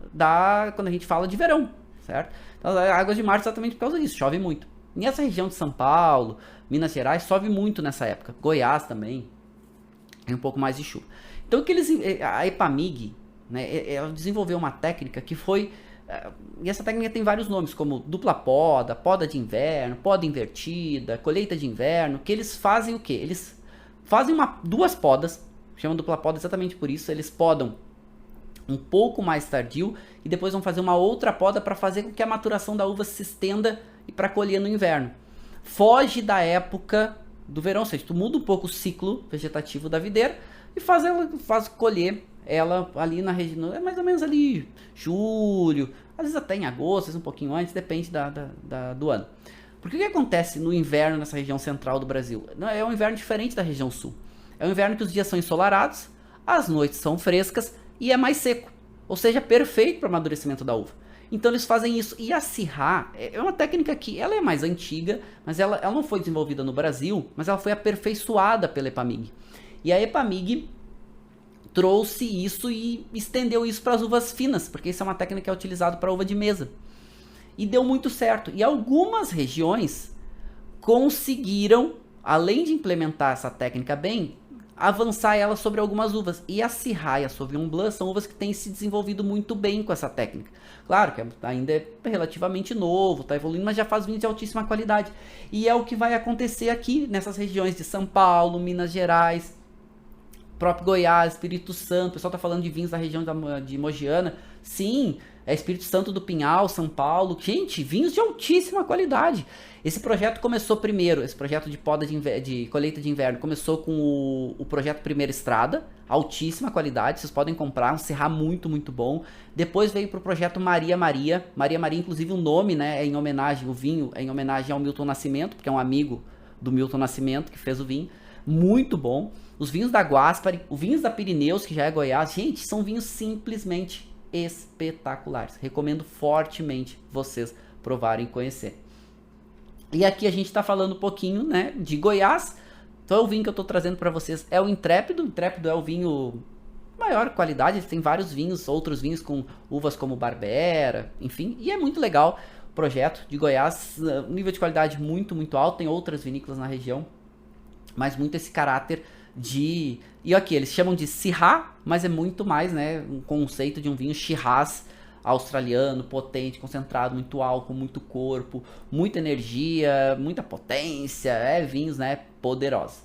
quando a gente fala de verão, certo? Então, Águas de Março exatamente por causa disso, chove muito. Nessa região de São Paulo, Minas Gerais, chove muito nessa época. Goiás também, tem um pouco mais de chuva. Então, a EPAMIG, né, ela desenvolveu uma técnica que foi... E essa técnica tem vários nomes, como dupla poda, poda de inverno, poda invertida, colheita de inverno, que eles fazem o quê? Eles fazem duas podas, chamam dupla poda exatamente por isso, eles podam um pouco mais tardio e depois vão fazer uma outra poda para fazer com que a maturação da uva se estenda e para colher no inverno. Foge da época do verão, ou seja, tu muda um pouco o ciclo vegetativo da videira e faz colher ela ali na região, é mais ou menos ali julho, às vezes até em agosto, às vezes um pouquinho antes, depende do ano. Porque o que acontece no inverno nessa região central do Brasil? É um inverno diferente da região sul. É um inverno que os dias são ensolarados, as noites são frescas e é mais seco. Ou seja, perfeito para o amadurecimento da uva. Então eles fazem isso. E a Syrah é uma técnica que ela é mais antiga, mas ela não foi desenvolvida no Brasil, mas ela foi aperfeiçoada pela EPAMIG. E a EPAMIG trouxe isso e estendeu isso para as uvas finas, porque isso é uma técnica que é utilizada para uva de mesa. E deu muito certo. E algumas regiões conseguiram, além de implementar essa técnica bem, avançar ela sobre algumas uvas. E a Syrah e a Sauvignon Blanc são uvas que têm se desenvolvido muito bem com essa técnica. Claro que ainda é relativamente novo, está evoluindo, mas já faz vinhos de altíssima qualidade. E é o que vai acontecer aqui nessas regiões de São Paulo, Minas Gerais, próprio Goiás, Espírito Santo. O pessoal tá falando de vinhos da região de Mogiana. Sim, é Espírito Santo do Pinhal, São Paulo. Gente, vinhos de altíssima qualidade. Esse projeto começou primeiro, esse projeto de poda de colheita de inverno, começou com o projeto Primeira Estrada, altíssima qualidade, vocês podem comprar, um Syrah muito, muito bom. Depois veio pro projeto Maria Maria. Maria Maria, inclusive o nome, né, o vinho é em homenagem ao Milton Nascimento, porque é um amigo do Milton Nascimento que fez o vinho. Muito bom. Os vinhos da Guaspari, os vinhos da Pirineus, que já é Goiás, gente, são vinhos simplesmente espetaculares. Recomendo fortemente vocês provarem e conhecer. E aqui a gente está falando um pouquinho, né, de Goiás. Então o vinho que eu estou trazendo para vocês é o Intrépido. O Intrépido é o vinho maior qualidade, tem vários vinhos, outros vinhos com uvas como Barbera, enfim. E é muito legal o projeto de Goiás, um nível de qualidade muito, muito alto. Tem outras vinícolas na região, mas muito esse caráter de... E aqui, eles chamam de Syrah, mas é muito mais, né, um conceito de um vinho Shiraz australiano, potente, concentrado, muito álcool, muito corpo, muita energia, muita potência, vinhos, né, poderosos.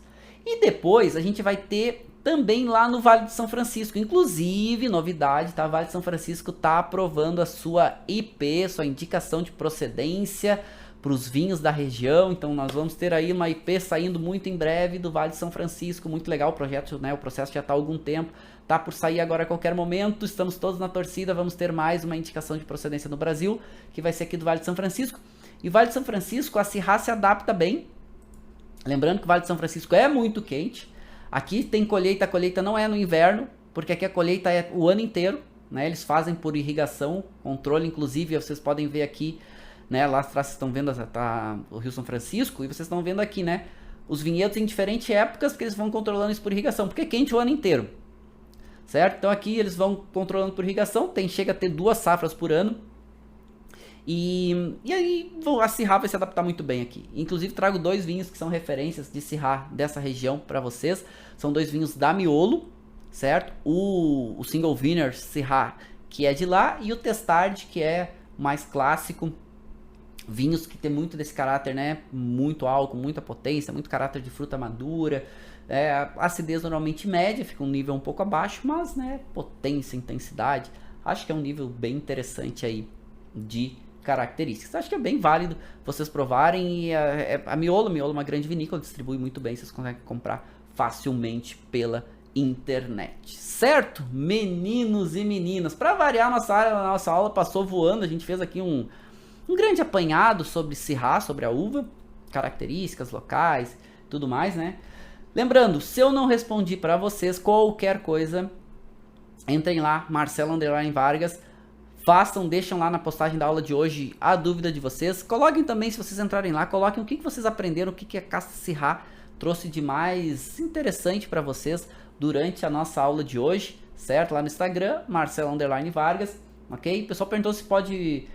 E depois a gente vai ter também lá no Vale de São Francisco, inclusive, novidade, tá? O Vale de São Francisco tá aprovando a sua IP, sua indicação de procedência para os vinhos da região. Então nós vamos ter aí uma IP saindo muito em breve do Vale de São Francisco, muito legal o projeto, né? O processo já está há algum tempo, tá por sair agora a qualquer momento, estamos todos na torcida, vamos ter mais uma indicação de procedência no Brasil, que vai ser aqui do Vale de São Francisco. E o Vale de São Francisco, a Syrah se adapta bem, lembrando que o Vale de São Francisco é muito quente, aqui tem colheita, a colheita não é no inverno, porque aqui a colheita é o ano inteiro, né? Eles fazem por irrigação, controle, inclusive, vocês podem ver aqui, né, lá atrás vocês estão vendo o Rio São Francisco, e vocês estão vendo aqui, né, os vinhedos em diferentes épocas, porque eles vão controlando isso por irrigação, porque é quente o ano inteiro, certo? Então aqui eles vão controlando por irrigação, chega a ter 2 safras por ano, e aí a Syrah vai se adaptar muito bem aqui. Inclusive trago 2 vinhos que são referências de Syrah dessa região para vocês, são 2 vinhos da Miolo, certo? O Single Vineyard Syrah, que é de lá, e o Testard, que é mais clássico. Vinhos que tem muito desse caráter, né? Muito álcool, muita potência, muito caráter de fruta madura. Acidez normalmente média, fica um nível um pouco abaixo, mas, né? Potência, intensidade. Acho que é um nível bem interessante aí de características. Acho que é bem válido vocês provarem. E a Miolo é uma grande vinícola, distribui muito bem, vocês conseguem comprar facilmente pela internet. Certo? Meninos e meninas, para variar, nossa aula passou voando. A gente fez aqui um grande apanhado sobre Syrah, sobre a uva, características locais, tudo mais, né? Lembrando, se eu não respondi para vocês qualquer coisa, entrem lá, Marcelo Vargas, deixam lá na postagem da aula de hoje a dúvida de vocês. Coloquem também, se vocês entrarem lá, coloquem o que vocês aprenderam, o que a Casta Syrah trouxe de mais interessante para vocês durante a nossa aula de hoje, certo? Lá no Instagram, Marcelo Vargas, ok? O pessoal perguntou se pode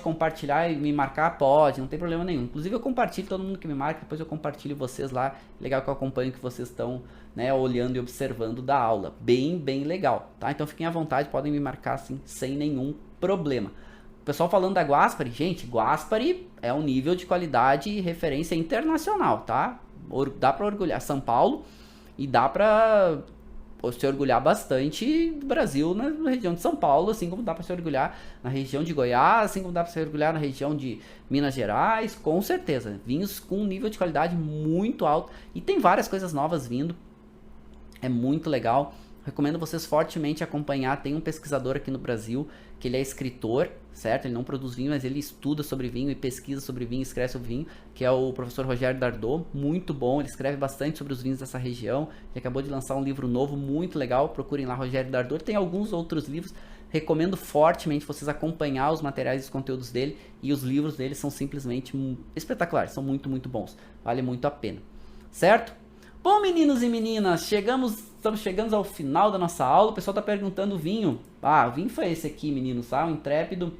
compartilhar e me marcar, pode, não tem problema nenhum. Inclusive eu compartilho, todo mundo que me marca, depois eu compartilho vocês lá. Legal que eu acompanho que vocês estão, né, olhando e observando da aula. Bem legal, tá? Então fiquem à vontade, podem me marcar assim, sem nenhum problema. O pessoal falando da Guaspari, gente, Guaspari é um nível de qualidade e referência internacional, tá? Dá pra orgulhar São Paulo e dá pra se orgulhar bastante do Brasil na região de São Paulo, assim como dá para se orgulhar na região de Goiás, assim como dá para se orgulhar na região de Minas Gerais, com certeza. Vinhos com um nível de qualidade muito alto e tem várias coisas novas vindo, é muito legal. Recomendo vocês fortemente acompanhar. Tem um pesquisador aqui no Brasil que ele é escritor, certo? Ele não produz vinho, mas ele estuda sobre vinho e pesquisa sobre vinho, escreve sobre vinho, que é o professor Rogério Dardot, muito bom. Ele escreve bastante sobre os vinhos dessa região. Ele acabou de lançar um livro novo, muito legal. Procurem lá, Rogério Dardot. Tem alguns outros livros. Recomendo fortemente vocês acompanhar os materiais e os conteúdos dele. E os livros dele são simplesmente espetaculares, são muito bons. Vale muito a pena, certo? Bom, meninos e meninas, estamos chegando ao final da nossa aula. O pessoal está perguntando o vinho. O vinho foi esse aqui, meninos, tá? O Intrépido,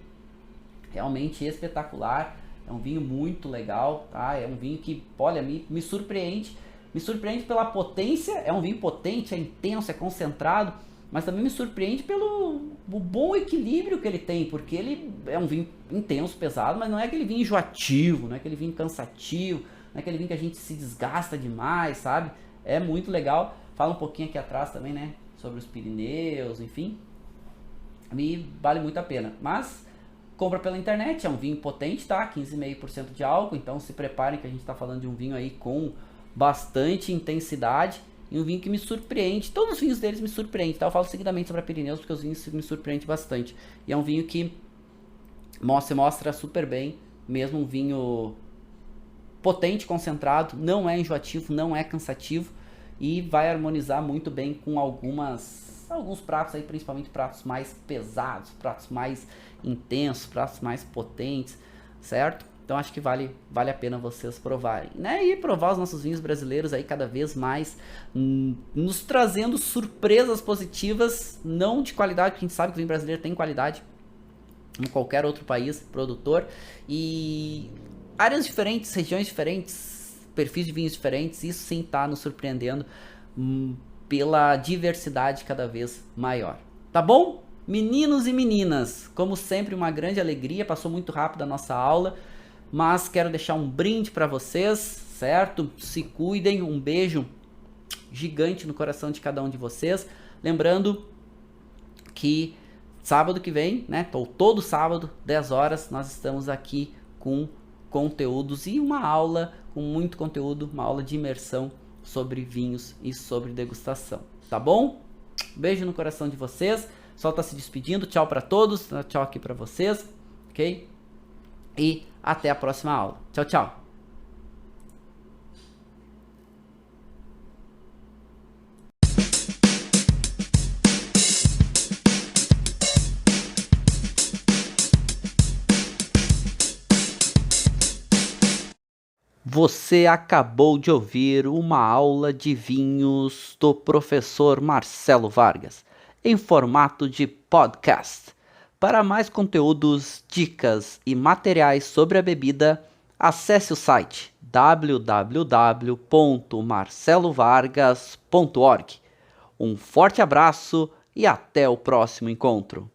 realmente espetacular. É um vinho muito legal, tá? É um vinho que, olha, me surpreende. Me surpreende pela potência. É um vinho potente, é intenso, é concentrado. Mas também me surpreende pelo bom equilíbrio que ele tem. Porque ele é um vinho intenso, pesado, mas não é aquele vinho enjoativo, não é aquele vinho cansativo. Não é aquele vinho que a gente se desgasta demais, sabe? É muito legal. Fala um pouquinho aqui atrás também, né? Sobre os Pirineus, enfim. Me vale muito a pena. Mas compra pela internet, é um vinho potente, tá? 15,5% de álcool. Então se preparem que a gente tá falando de um vinho aí com bastante intensidade. E um vinho que me surpreende. Todos os vinhos deles me surpreendem, tá? Eu falo seguidamente sobre a Pirineus porque os vinhos me surpreendem bastante. E é um vinho que mostra super bem. Mesmo um vinho potente, concentrado, não é enjoativo, não é cansativo e vai harmonizar muito bem com alguns pratos aí, principalmente pratos mais pesados, pratos mais intensos, pratos mais potentes, certo? Então acho que vale a pena vocês provarem, né? E provar os nossos vinhos brasileiros aí cada vez mais, nos trazendo surpresas positivas, não de qualidade, porque a gente sabe que o vinho brasileiro tem qualidade em qualquer outro país produtor, e áreas diferentes, regiões diferentes, perfis de vinhos diferentes, isso sim está nos surpreendendo pela diversidade cada vez maior. Tá bom? Meninos e meninas, como sempre, uma grande alegria, passou muito rápido a nossa aula, mas quero deixar um brinde para vocês, certo? Se cuidem, um beijo gigante no coração de cada um de vocês. Lembrando que sábado que vem, né, ou todo sábado, 10 horas, nós estamos aqui com conteúdos e uma aula com muito conteúdo, uma aula de imersão sobre vinhos e sobre degustação, tá bom? Beijo no coração de vocês. O Sol tá se despedindo, tchau para todos, tchau aqui para vocês, ok? E até a próxima aula. Tchau, tchau. Você acabou de ouvir uma aula de vinhos do professor Marcelo Vargas, em formato de podcast. Para mais conteúdos, dicas e materiais sobre a bebida, acesse o site www.marcelovargas.org. Um forte abraço e até o próximo encontro.